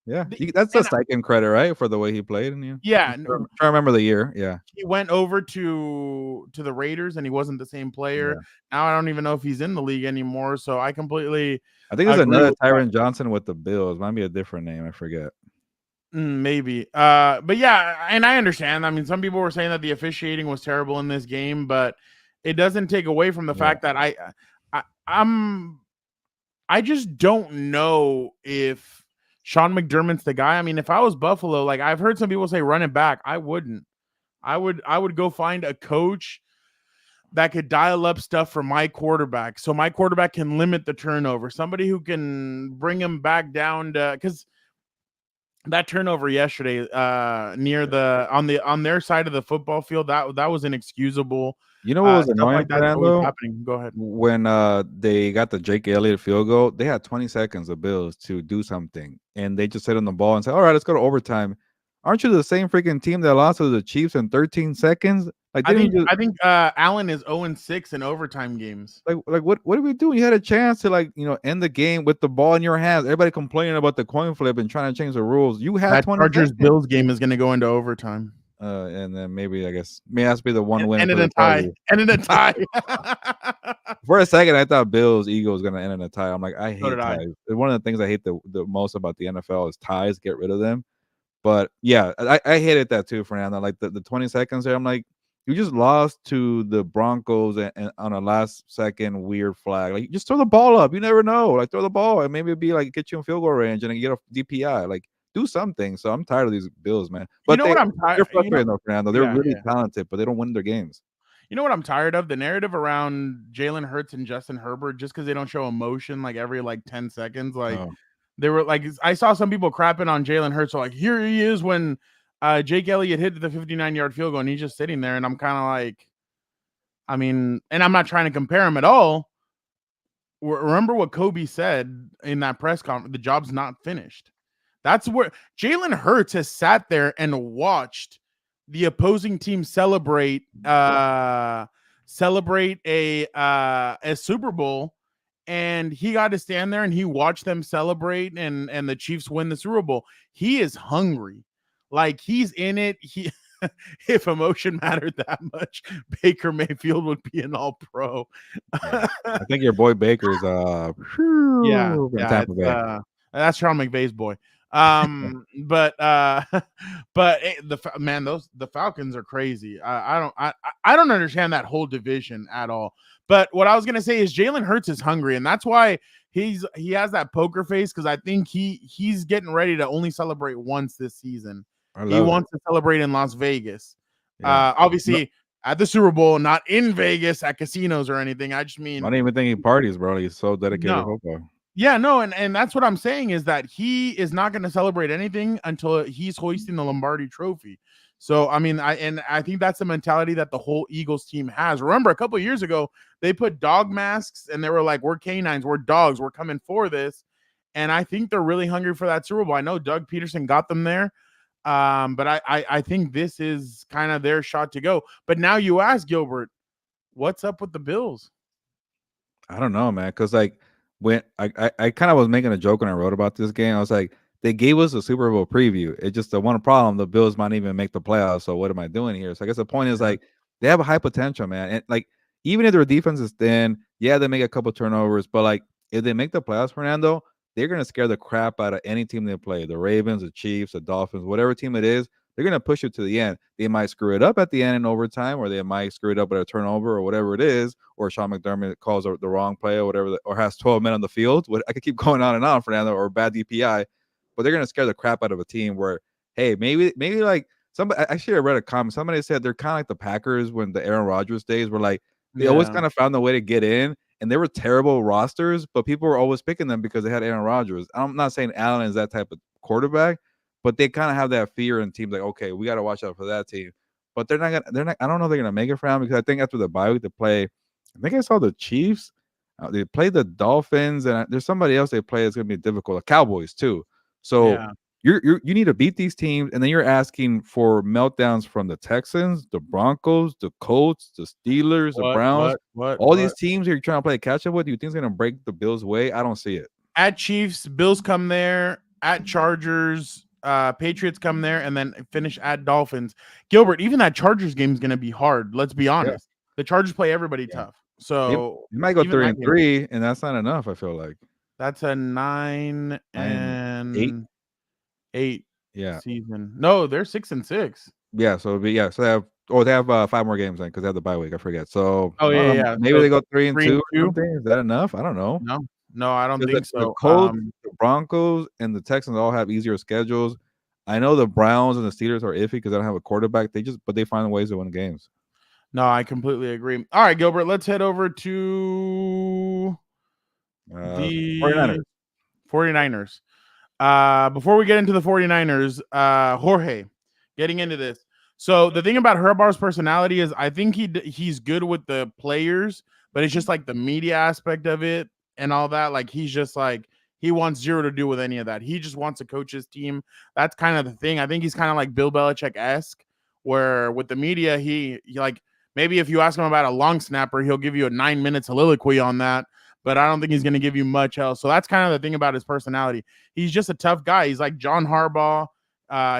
That's a Steichen credit, right? For the way he played. And I'm trying to remember the year. Yeah.
He went over to the Raiders and he wasn't the same player. Yeah. Now I don't even know if he's in the league anymore. So I think there's
another Tyron Johnson with the Bills. Might be a different name. I forget.
Maybe. But yeah, and I understand. I mean, some people were saying that the officiating was terrible in this game, but it doesn't take away from the fact that I just don't know if Sean McDermott's the guy. I mean, if I was Buffalo, like I've heard some people say run it back. I wouldn't. I would go find a coach that could dial up stuff for my quarterback, so my quarterback can limit the turnover. Somebody who can bring him back down to, because that turnover yesterday near on their side of the football field, that was inexcusable.
You know what was annoying
like that
though?
Happening. Go ahead.
When they got the Jake Elliott field goal, they had 20 seconds of Bills to do something, and they just sit on the ball and say, "All right, let's go to overtime." Aren't you the same freaking team that lost to the Chiefs in 13 seconds? Like,
I
didn't
think
you just
I think Allen is 0-6 in overtime games.
like what are we doing? You had a chance to end the game with the ball in your hands. Everybody complaining about the coin flip and trying to change the rules. You had
That
20
Chargers
seconds.
Bills game is going to go into overtime.
And then maybe I guess may has to be the one win
And
for
in a
the
tie.
Chargers.
And in a tie.
For a second, I thought Bills Eagles gonna end in a tie. I'm like, I
So
hate
did I.
ties. One of the things I hate the most about the NFL is ties. Get rid of them. But yeah, I hated that too, Fernando. Like the 20 seconds there, I'm like, you just lost to the Broncos and on a last second weird flag. Like, just throw the ball up. You never know. Like, throw the ball and maybe it'd be like get you in field goal range and then you get a DPI. Like, do something. So I'm tired of these Bills, man.
You
But
know what I'm
they're
tired.
frustrating though, Fernando. They're
Yeah,
really
yeah.
talented, but they don't win their games.
You know what I'm tired of? The narrative around Jalen Hurts and Justin Herbert, just because they don't show emotion like every 10 seconds. Like
Oh.
they were like, I saw some people crapping on Jalen Hurts. So like, here he is when Jake Elliott hit the 59-yard field goal and he's just sitting there. And I'm kind of like, I mean, and I'm not trying to compare him at all. Remember what Kobe said in that press conference, the job's not finished. That's where Jalen Hurts has sat there and watched the opposing team celebrate a Super Bowl, and he got to stand there and he watched them celebrate and the Chiefs win the Super Bowl. He is hungry. Like, he's in it. He if emotion mattered that much, Baker Mayfield would be an all-pro.
Yeah. I think your boy Baker's
Yeah,
from Tampa Bay.
that's Sean McVay's boy. But the Falcons are crazy. I don't understand that whole division at all. But what I was gonna say is Jalen Hurts is hungry, and that's why he has that poker face, because I think he's getting ready to only celebrate once this season. He wants to celebrate in Las Vegas.
Yeah.
Obviously at the Super Bowl, not in Vegas at casinos or anything. I just mean,
I don't even think he parties, bro. He's so dedicated to
no.
football.
Yeah, no, and that's what I'm saying is that he is not going to celebrate anything until he's hoisting the Lombardi Trophy. So, I mean, I think that's the mentality that the whole Eagles team has. Remember, a couple of years ago, they put dog masks and they were like, "We're canines, we're dogs, we're coming for this." And I think they're really hungry for that Super Bowl. I know Doug Peterson got them there, but I think this is kind of their shot to go. But now you ask Gilbert, what's up with the Bills?
I don't know, man. Because when I kind of was making a joke when I wrote about this game. I was like, they gave us a Super Bowl preview. It's just the one problem: the Bills might even make the playoffs. So what am I doing here? So I guess the point is they have a high potential, man. And even if their defense is thin, yeah, they make a couple turnovers, but if they make the playoffs, Fernando, they're gonna scare the crap out of any team they play. The Ravens, the Chiefs, the Dolphins, whatever team it is. They're gonna push it to the end. They might screw it up at the end in overtime, or they might screw it up with a turnover or whatever it is, or Sean McDermott calls the wrong play or whatever, or has 12 men on the field. I could keep going on and on, Fernando, or bad DPI, but they're gonna scare the crap out of a team where, hey, maybe somebody actually I read a comment. Somebody said they're kind of like the Packers when the Aaron Rodgers days were they always kind of found a way to get in, and they were terrible rosters, but people were always picking them because they had Aaron Rodgers. I'm not saying Allen is that type of quarterback, but they kind of have that fear in teams okay, we got to watch out for that team. But they're not. I don't know if they're gonna make it for him because I think after the bye week they play. I think I saw the Chiefs. They play the Dolphins, and there's somebody else they play that's gonna be difficult. The Cowboys too. So you need to beat these teams, and then you're asking for meltdowns from the Texans, the Broncos, the Colts, the Steelers, the Browns. All these teams you're trying to play catch up with. You think it's gonna break the Bills' way? I don't see it.
At Chiefs, Bills come there. At Chargers, Patriots come there, and then finish at Dolphins. Gilbert, even that Chargers game is going to be hard. Let's be honest. The Chargers play everybody tough. So
you might go 3-3, and that's not enough. I feel like
that's a 9-8 season. No, they're 6-6.
Yeah, so it'd be so they have 5 more games then because they have the bye week. I forget. So maybe
so
they go 3-2 or something. Is that enough? I don't know.
No, I don't think so.
The Colts, the Broncos, and the Texans all have easier schedules. I know the Browns and the Steelers are iffy because they don't have a quarterback. But they find ways to win games.
No, I completely agree. All right, Gilbert, let's head over to the 49ers. Before we get into the 49ers, Jorge, getting into this. So the thing about Harbaugh's personality is I think he's good with the players, but it's just the media aspect of it and all that. He's just he wants zero to do with any of that. He just wants to coach his team. That's kind of the thing. I think he's kind of like Bill Belichick-esque, where with the media, he like maybe if you ask him about a long snapper, he'll give you a 9-minute soliloquy on that. But I don't think he's going to give you much else. So that's kind of the thing about his personality. He's just a tough guy. He's like John Harbaugh.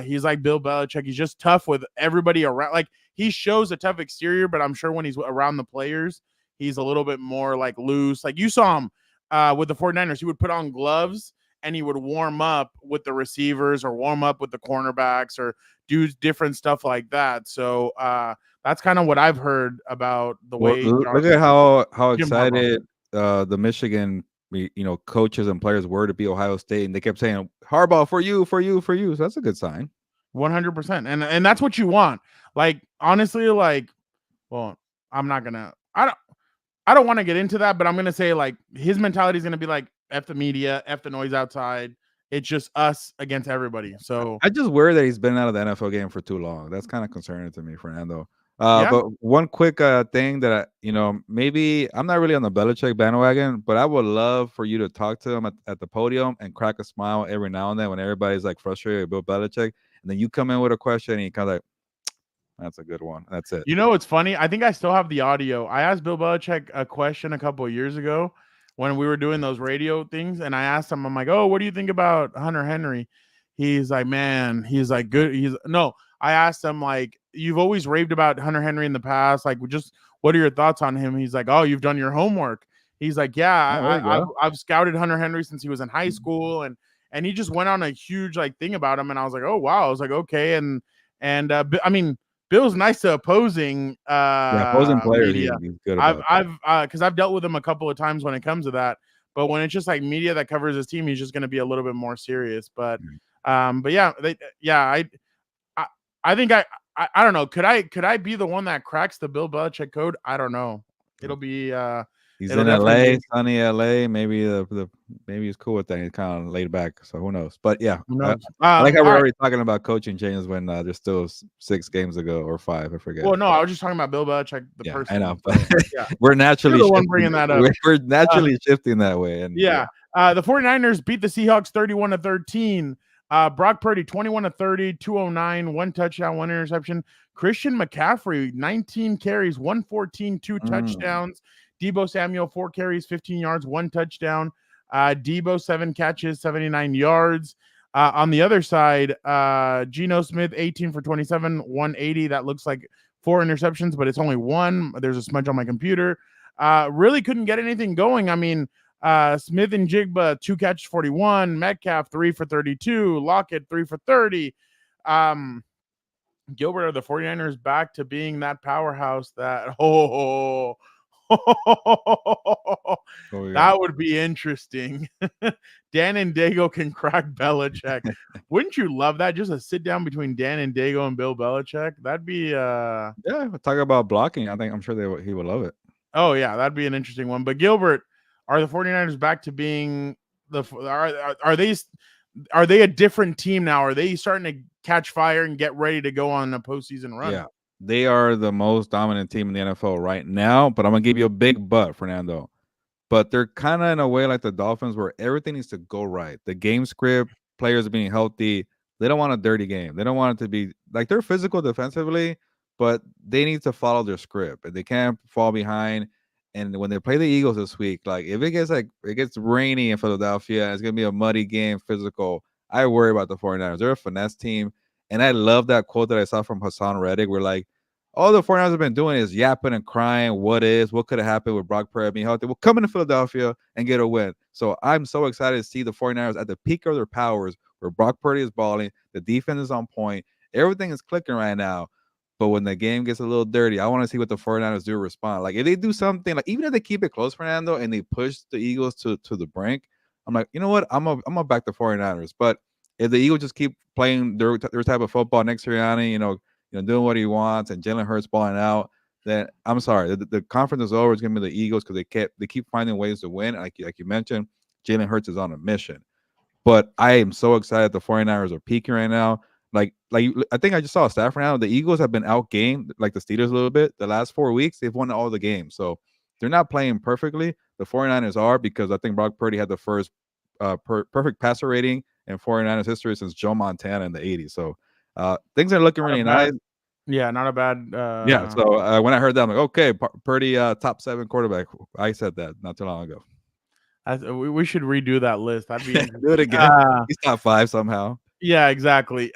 He's like Bill Belichick. He's just tough with everybody around. Like he shows a tough exterior, but I'm sure when he's around the players, he's a little bit more like loose. Like you saw him with the 49ers, he would put on gloves and he would warm up with the receivers or warm up with the cornerbacks or do different stuff like that. So that's kind of what I've heard about the way.
Look at how
Jim Harbaugh.
excited the Michigan coaches and players were to be Ohio State, and they kept saying Harbaugh for you. So that's a good sign.
100%, and that's what you want. Like honestly, like, well, I'm not gonna. I don't want to get into that, but I'm gonna say like his mentality is gonna be like F the media, F the noise outside. It's just us against everybody. So
I just worry that he's been out of the NFL game for too long. That's kind of concerning to me, Fernando.
Yeah.
But one quick thing that maybe I'm not really on the Belichick bandwagon, but I would love for you to talk to him at the podium and crack a smile every now and then when everybody's like frustrated with Bill Belichick, and then you come in with a question and he kind of like, that's a good one. That's it.
You know, it's funny. I think I still have the audio. I asked Bill Belichick a question a couple of years ago when we were doing those radio things, and I asked him, I'm like, "Oh, what do you think about Hunter Henry?" He's like, "Man, he's like good." I asked him like, "You've always raved about Hunter Henry in the past. Like, just what are your thoughts on him?" He's like, "Oh, you've done your homework." He's like, "Yeah, I've scouted Hunter Henry since he was in high school," and he just went on a huge like thing about him, and I was like, "Oh wow," I was like, "Okay," and I mean. Bill's nice to opposing
opposing players. He's good about
because I've dealt with him a couple of times when it comes to that. But when it's just like media that covers his team, he's just going to be a little bit more serious. But yeah, I think I don't know. Could I be the one that cracks the Bill Belichick code? I don't know. It'll be
he's in LA, sunny LA. Maybe maybe he's cool with that. He's kind of laid back, so who knows? But yeah, I like how we're already talking about coaching changes when there's still 6 games ago or 5. I forget.
Well, no, I was just talking about Bill Belichick, the person.
I know, but we're naturally
the one bringing that up.
We're naturally shifting that way. And
the 49ers beat the Seahawks 31-13. Brock Purdy 21-30, 209, 1 touchdown, 1 interception. Christian McCaffrey 19 carries, 114, 2 touchdowns. Deebo Samuel 4 carries, 15 yards, 1 touchdown. Deebo 7 catches, 79 yards. On the other side, Geno Smith 18 for 27, 180. That looks like 4 interceptions, but it's only 1. There's a smudge on my computer. Really couldn't get anything going. I mean, Smith and Jigba 2 catches, 41. Metcalf 3 for 32. Lockett 3 for 30. Gilbert of the 49ers back to being that powerhouse that that would be interesting. Dan and Dago can crack Belichick. Wouldn't you love that? Just a sit down between Dan and Dago and Bill Belichick. That'd be
talk about blocking. I'm sure he would love it.
Oh yeah, that'd be an interesting one. But Gilbert, are the 49ers back to being are they a different team now? Are they starting to catch fire and get ready to go on a postseason run?
Yeah. They are the most dominant team in the NFL right now, but I'm going to give you a big but, Fernando. But they're kind of in a way like the Dolphins where everything needs to go right. The game script, players are being healthy. They don't want a dirty game. They don't want it to be like they're physical defensively, but they need to follow their script. And they can't fall behind. And when they play the Eagles this week, like if it gets rainy in Philadelphia, it's going to be a muddy game, physical. I worry about the 49ers. They're a finesse team. And I love that quote that I saw from Hassan Reddick. We're like, all the 49ers have been doing is yapping and crying. What could have happened with Brock Purdy being healthy? We'll come into Philadelphia and get a win. So I'm so excited to see the 49ers at the peak of their powers where Brock Purdy is balling. The defense is on point. Everything is clicking right now. But when the game gets a little dirty, I want to see what the 49ers do respond. Like if they do something, like even if they keep it close, Fernando, and they push the Eagles to the brink, I'm like, you know what? I'm gonna back the 49ers. But if the Eagles just keep playing their type of football, Nick Sirianni, doing what he wants, and Jalen Hurts balling out, then I'm sorry. The conference is over. It's gonna be the Eagles because they keep finding ways to win. Like you mentioned, Jalen Hurts is on a mission. But I am so excited the 49ers are peaking right now. Like I think I just saw a stat right now. The Eagles have been outgamed like the Steelers a little bit. The last 4 weeks, they've won all the games. So they're not playing perfectly. The 49ers are because I think Brock Purdy had the first perfect passer rating in 49ers history since Joe Montana in the 80s. So things are looking really nice.
Yeah, not a bad.
Yeah. So when I heard that, I'm like, okay, Purdy, top 7 quarterback. I said that not too long ago.
We should redo that list. That'd be interesting.
Do it again. He's top 5 somehow.
Yeah, exactly.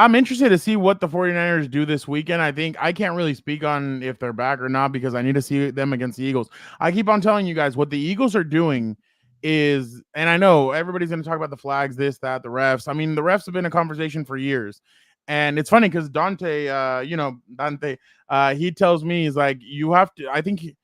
I'm interested to see what the 49ers do this weekend. I think I can't really speak on if they're back or not because I need to see them against the Eagles. I keep on telling you guys what the Eagles are doing is, and I know everybody's going to talk about the flags, this, that, the refs. I mean, the refs have been a conversation for years. And it's funny because Dante, he tells me, he's like, you have to, I can't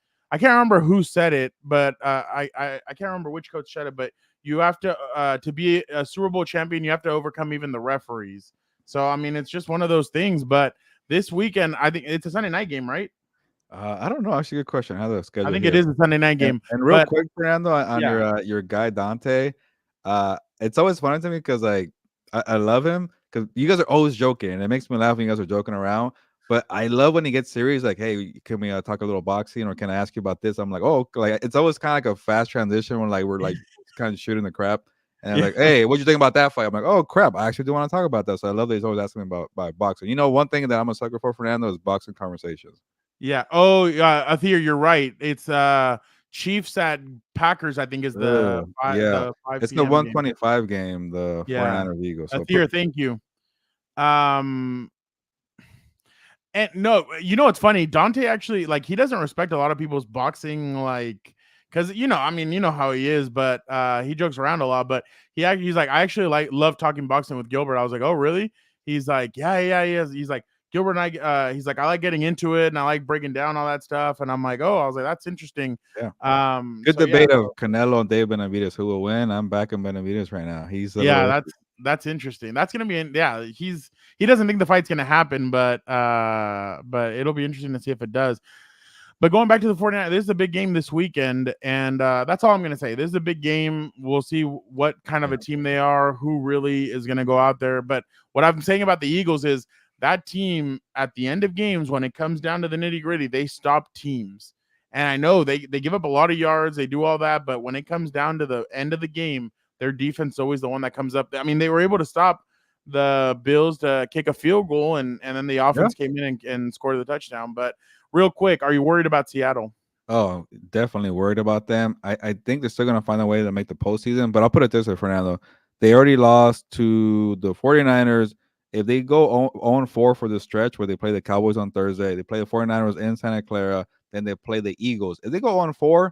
remember who said it, but I can't remember which coach said it, but you have to be a Super Bowl champion, you have to overcome even the referees. So, I mean, it's just one of those things. But this weekend, I think it's a Sunday night game, right?
I don't know. Actually, good question. How the schedule?
I think it is a Sunday night game.
And real quick, Fernando, on your guy Dante, it's always funny to me because like I love him because you guys are always joking, and it makes me laugh when you guys are joking around. But I love when he gets serious. Like, hey, can we talk a little boxing, or can I ask you about this? I'm like, oh, like it's always kind of like a fast transition when like we're like kind of shooting the crap. And like, hey, what you think about that fight? I'm like, oh crap, I actually do want to talk about that. So I love that he's always asking me about boxing. You know, one thing that I'm a sucker for, Fernando, is boxing conversations.
Yeah. Oh, Athir, you're right. It's Chiefs at Packers, I think is the 5
it's
p.m.
the 125 game, the 49ers Eagles. So
Athir, thank you. And no, you know what's funny? Dante actually, like, he doesn't respect a lot of people's boxing, like, because I mean, you know how he is, but he jokes around a lot. But he's like, I actually love talking boxing with Gilbert. I was like, oh really? He's like, yeah, he is. He's like, Gilbert and I, he's like, I like getting into it and I like breaking down all that stuff. And I'm like, oh, I was like, that's interesting.
Yeah. Good debate of Canelo and Dave Benavidez. Who will win? I'm backing Benavidez right now. He's
that's interesting. That's gonna be he doesn't think the fight's gonna happen, but it'll be interesting to see if it does. But going back to the 49ers, this is a big game this weekend, and that's all I'm going to say. This is a big game. We'll see what kind of a team they are, who really is going to go out there. But what I'm saying about the Eagles is that team at the end of games, when it comes down to the nitty-gritty, they stop teams. And I know they give up a lot of yards, they do all that, but when it comes down to the end of the game, their defense is always the one that comes up. I mean, they were able to stop the Bills to kick a field goal, and then the offense came in and scored the touchdown. But real quick, are you worried about Seattle?
Oh, definitely worried about them. I think they're still going to find a way to make the postseason, but I'll put it this way, Fernando. They already lost to the 49ers. If they go 0-4 for the stretch where they play the Cowboys on Thursday, they play the 49ers in Santa Clara, then they play the Eagles. If they go 0-4,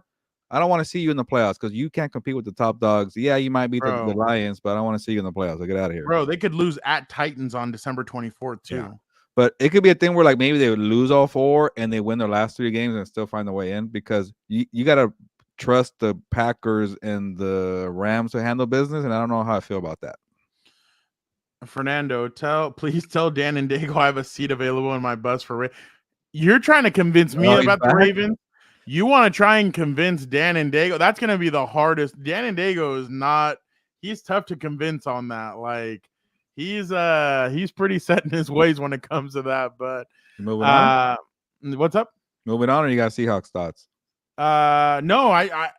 I don't want to see you in the playoffs because you can't compete with the top dogs. Yeah, you might beat the Lions, but I don't want to see you in the playoffs. So get out of here.
Bro, they could lose at Titans on December 24th, too.
Yeah. But it could be a thing where like maybe they would lose all 4 and they win their last 3 games and still find a way in because you got to trust the Packers and the Rams to handle business. And I don't know how I feel about that.
Fernando, please tell Dan and Dago I have a seat available in my bus for You're trying to convince me about the Ravens. You want to try and convince Dan and Dago. That's going to be the hardest. Dan and Dago is not, he's tough to convince on that. Like, he's pretty set in his ways when it comes to that. But
moving on.
What's up?
Moving on, or you got Seahawks thoughts?
No,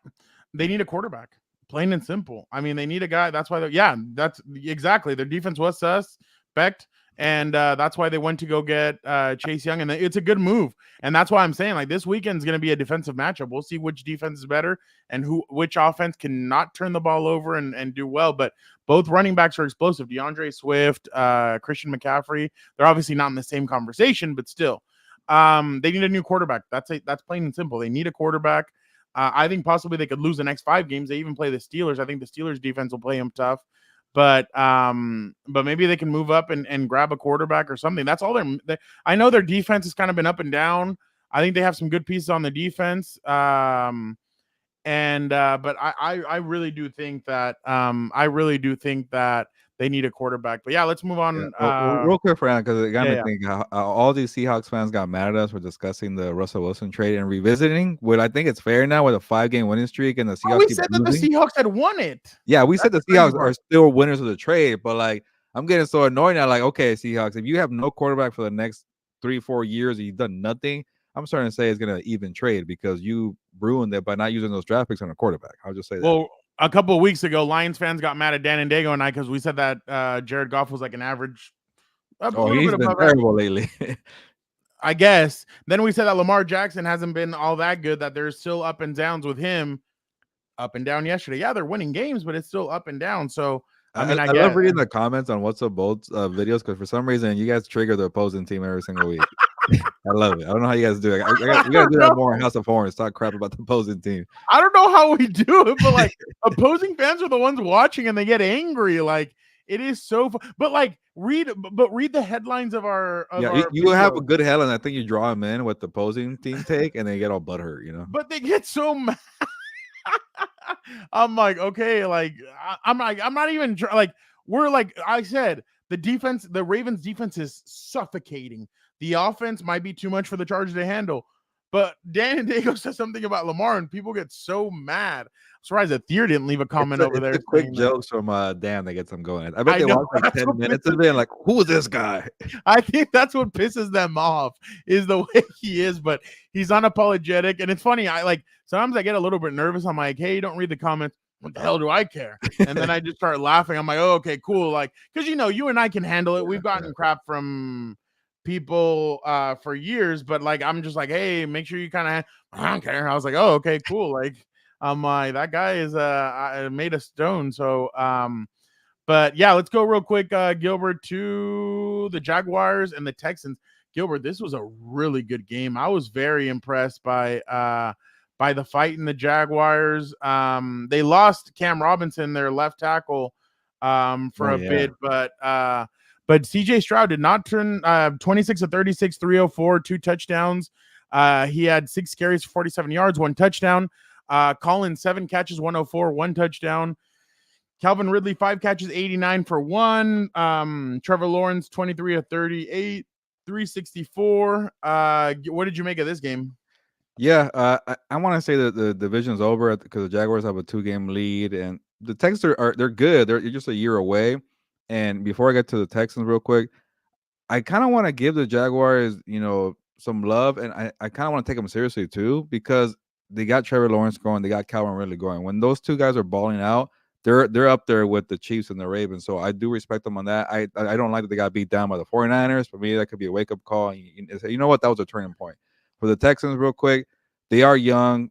they need a quarterback. Plain and simple. I mean, they need a guy. That's why that's exactly. Their defense was suspect. And that's why they went to go get Chase Young. And it's a good move. And that's why I'm saying, like, this weekend is going to be a defensive matchup. We'll see which defense is better and which offense can not turn the ball over and do well. But both running backs are explosive. DeAndre Swift, Christian McCaffrey. They're obviously not in the same conversation, but still. They need a new quarterback. That's plain and simple. They need a quarterback. I think possibly they could lose the next 5 games. They even play the Steelers. I think the Steelers defense will play them tough. But maybe they can move up and grab a quarterback or something. That's all I know their defense has kind of been up and down. I think they have some good pieces on the defense. But I really do think that they need a quarterback. But yeah, let's move on.
Real quick, Fran, because it got me thinking how all these Seahawks fans got mad at us for discussing the Russell Wilson trade and revisiting. What I think it's fair now with a 5-game winning streak and the Seahawks.
We said that the Seahawks had won it.
Yeah, we said the Seahawks are still winners of the trade, but like I'm getting so annoyed now. Like, okay, Seahawks, if you have no quarterback for the next 3-4 years and you've done nothing, I'm starting to say it's gonna even trade because you ruined it by not using those draft picks on a quarterback. I'll just say that.
Well, a couple of weeks ago, Lions fans got mad at Dan and Dago and I because we said that Jared Goff was like an average, a
Oh,
little bit
he's been
above average,
terrible lately.
I guess. Then we said that Lamar Jackson hasn't been all that good, that there's still up and downs with him. Up and down yesterday. Yeah, they're winning games, but it's still up and down. So, I mean, I
I love
get
reading the comments on What's Up Bolts videos because for some reason you guys trigger the opposing team every single week. I love it. I don't know how you guys do it. We gotta do that more in House of Horns. Talk crap about the opposing team.
I don't know how we do it, but like opposing fans are the ones watching and they get angry. Like it is so but like read the headlines of our
You have a
videos.
good headline. I think you draw them in with the opposing team take, and they get all butthurt.
But they get so mad. I'm like, okay, like I'm not even like we're like I said, the Ravens defense is suffocating. The offense might be too much for the Chargers to handle. But Dan and Diego says something about Lamar, and people get so mad. I'm surprised that Thier didn't leave a comment over there.
It's the quick jokes from Dan that gets them going. I bet
I
they
know,
watch like 10 minutes of it and like, who is this guy?
I think that's what pisses them off is the way he is, but he's unapologetic. And it's funny. Sometimes I get a little bit nervous. I'm like, hey, don't read the comments. What the hell do I care? And then I just start laughing. I'm like, oh, okay, cool. Like, because you and I can handle it. We've gotten crap from people for years, but like I'm just like, hey, make sure you kind of I don't care. I was like, oh, okay, cool. Like I'm like that guy is made of stone. So but yeah, let's go real quick, Gilbert, to the Jaguars and the Texans. Gilbert, this was a really good game. I was very impressed by the fight in the Jaguars. They lost Cam Robinson, their left tackle, for a bit, but CJ Stroud did not turn 26 of 36, 304, 2 touchdowns. He had 6 carries for 47 yards, 1 touchdown. Collins, 7 catches, 104, 1 touchdown. Calvin Ridley, 5 catches, 89 for 1. Trevor Lawrence, 23 of 38, 364. What did you make of this game?
Yeah, I want to say that the division's over because the Jaguars have a 2-game lead, and the Texans they're good. They're just a year away. And before I get to the Texans real quick, I kind of want to give the Jaguars, some love, and I kind of want to take them seriously too because they got Trevor Lawrence going, they got Calvin Ridley going. When those two guys are balling out, they're up there with the Chiefs and the Ravens. So I do respect them on that. I don't like that they got beat down by the 49ers. For me, that could be a wake up call. And you know what? That was a turning point for the Texans. Real quick, they are young.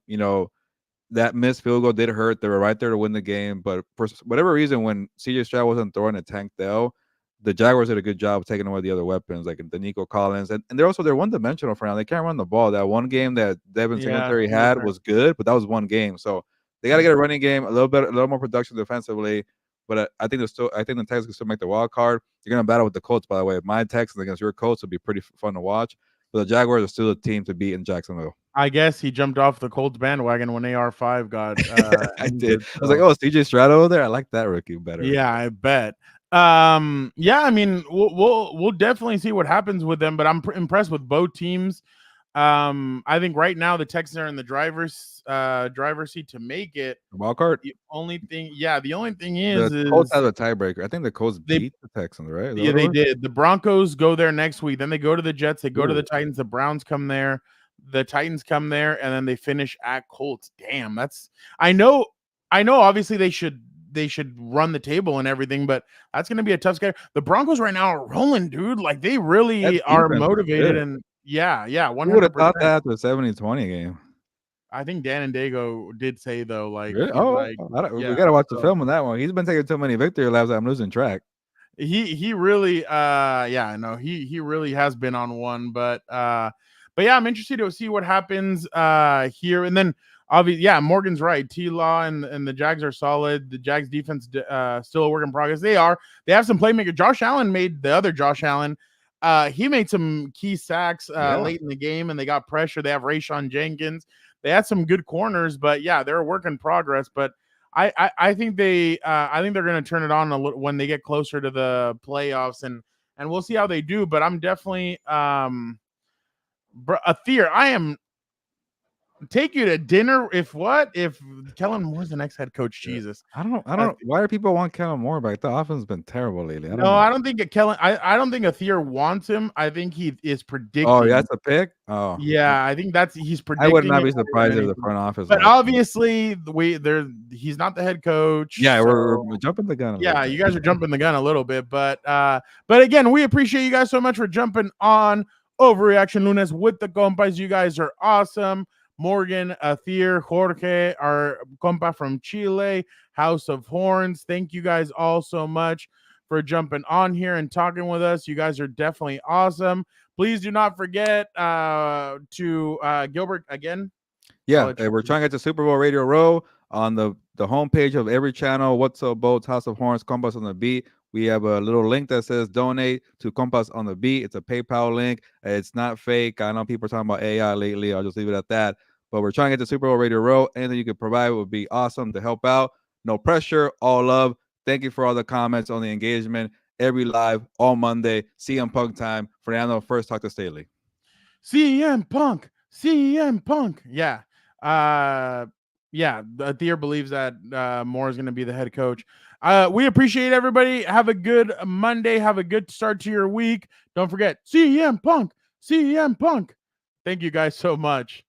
That missed field goal did hurt. They were right there to win the game, but for whatever reason, when CJ Stroud wasn't throwing a Tank Dell, the Jaguars did a good job of taking away the other weapons, like the Nico Collins, and they're one-dimensional for now. They can't run the ball. That one game that Devin Singletary had was good, but that was one game. So they got to get a running game, a little more production defensively. But I think the Texans can still make the wild card. You're gonna battle with the Colts, by the way. My Texans against your Colts would be pretty fun to watch. But the Jaguars are still a team to beat in Jacksonville.
I guess he jumped off the Colts bandwagon when AR5 got
I did. I was like, oh, CJ Stroud over there. I like that rookie better.
Yeah, I bet. Yeah, I mean, we'll definitely see what happens with them, but I'm impressed with both teams. I think right now the Texans are in the driver's seat to make it.
Wild card.
The only thing is
the Colts have a tiebreaker. I think the Colts beat the Texans, right?
Yeah, they did. The Broncos go there next week. Then they go to the Jets. They go to the Titans. The Browns come there. The Titans come there, and then they finish at Colts. Damn, I know. Obviously, they should run the table and everything, but that's going to be a tough schedule. The Broncos right now are rolling, dude. Like they really are motivated, and yeah, 100%.
Who would have thought that after the 70-20 game?
I think Dan and Dago did say though, like,
really? We got to watch the film on that one. He's been taking so many victory laps that I'm losing track.
He really, he really has been on one, but yeah, I'm interested to see what happens here, and then. Obviously, yeah, Morgan's right. T-Law and the Jags are solid. The Jags defense still a work in progress. They have some playmakers. Josh Allen made the other Josh Allen. He made some key sacks late in the game, and they got pressure. They have Rayshon Jenkins. They had some good corners, but yeah, they're a work in progress. But I think they're going to turn it on a little when they get closer to the playoffs, and we'll see how they do. But I'm definitely a fear. Take you to dinner if Kellen Moore's the next head coach.
Yeah.
Jesus.
I don't. Why do people want Kellen Moore back? The offense has been terrible lately. I don't
No,
know.
I don't think I don't think Athier wants him. I think he is
Oh, yeah,
predicting.
that's a pick. Oh,
Yeah, I think he's
I would
predicting
not
it
be
more than
surprised if the
anything.
front office
But
likes him.
obviously, he's not the head coach.
Yeah, we're
So
jumping the gun a little
yeah,
bit.
you guys are jumping the gun a little bit, but again, we appreciate you guys so much for jumping on Overreaction Lunes with the compas. You guys are awesome. Morgan, Athier, Jorge, our compa from Chile, House of Horns. Thank you guys all so much for jumping on here and talking with us. You guys are definitely awesome. Please do not forget to Gilbert again.
Yeah, we're trying to get to Super Bowl Radio Row on the homepage of every channel. What's Up Boats, House of Horns, Compas on the Beat. We have a little link that says donate to Compas on the Beat. It's a PayPal link. It's not fake. I know people are talking about AI lately. I'll just leave it at that. But we're trying to get to Super Bowl Radio Row. Anything you could provide would be awesome to help out. No pressure, all love. Thank you for all the comments on the engagement. Every live, all Monday, CM Punk time. Fernando, first talk to Staley.
CM Punk. CM Punk. Yeah. Athier believes that Moore is going to be the head coach. We appreciate everybody. Have a good Monday. Have a good start to your week. Don't forget CM Punk. CM Punk. Thank you guys so much.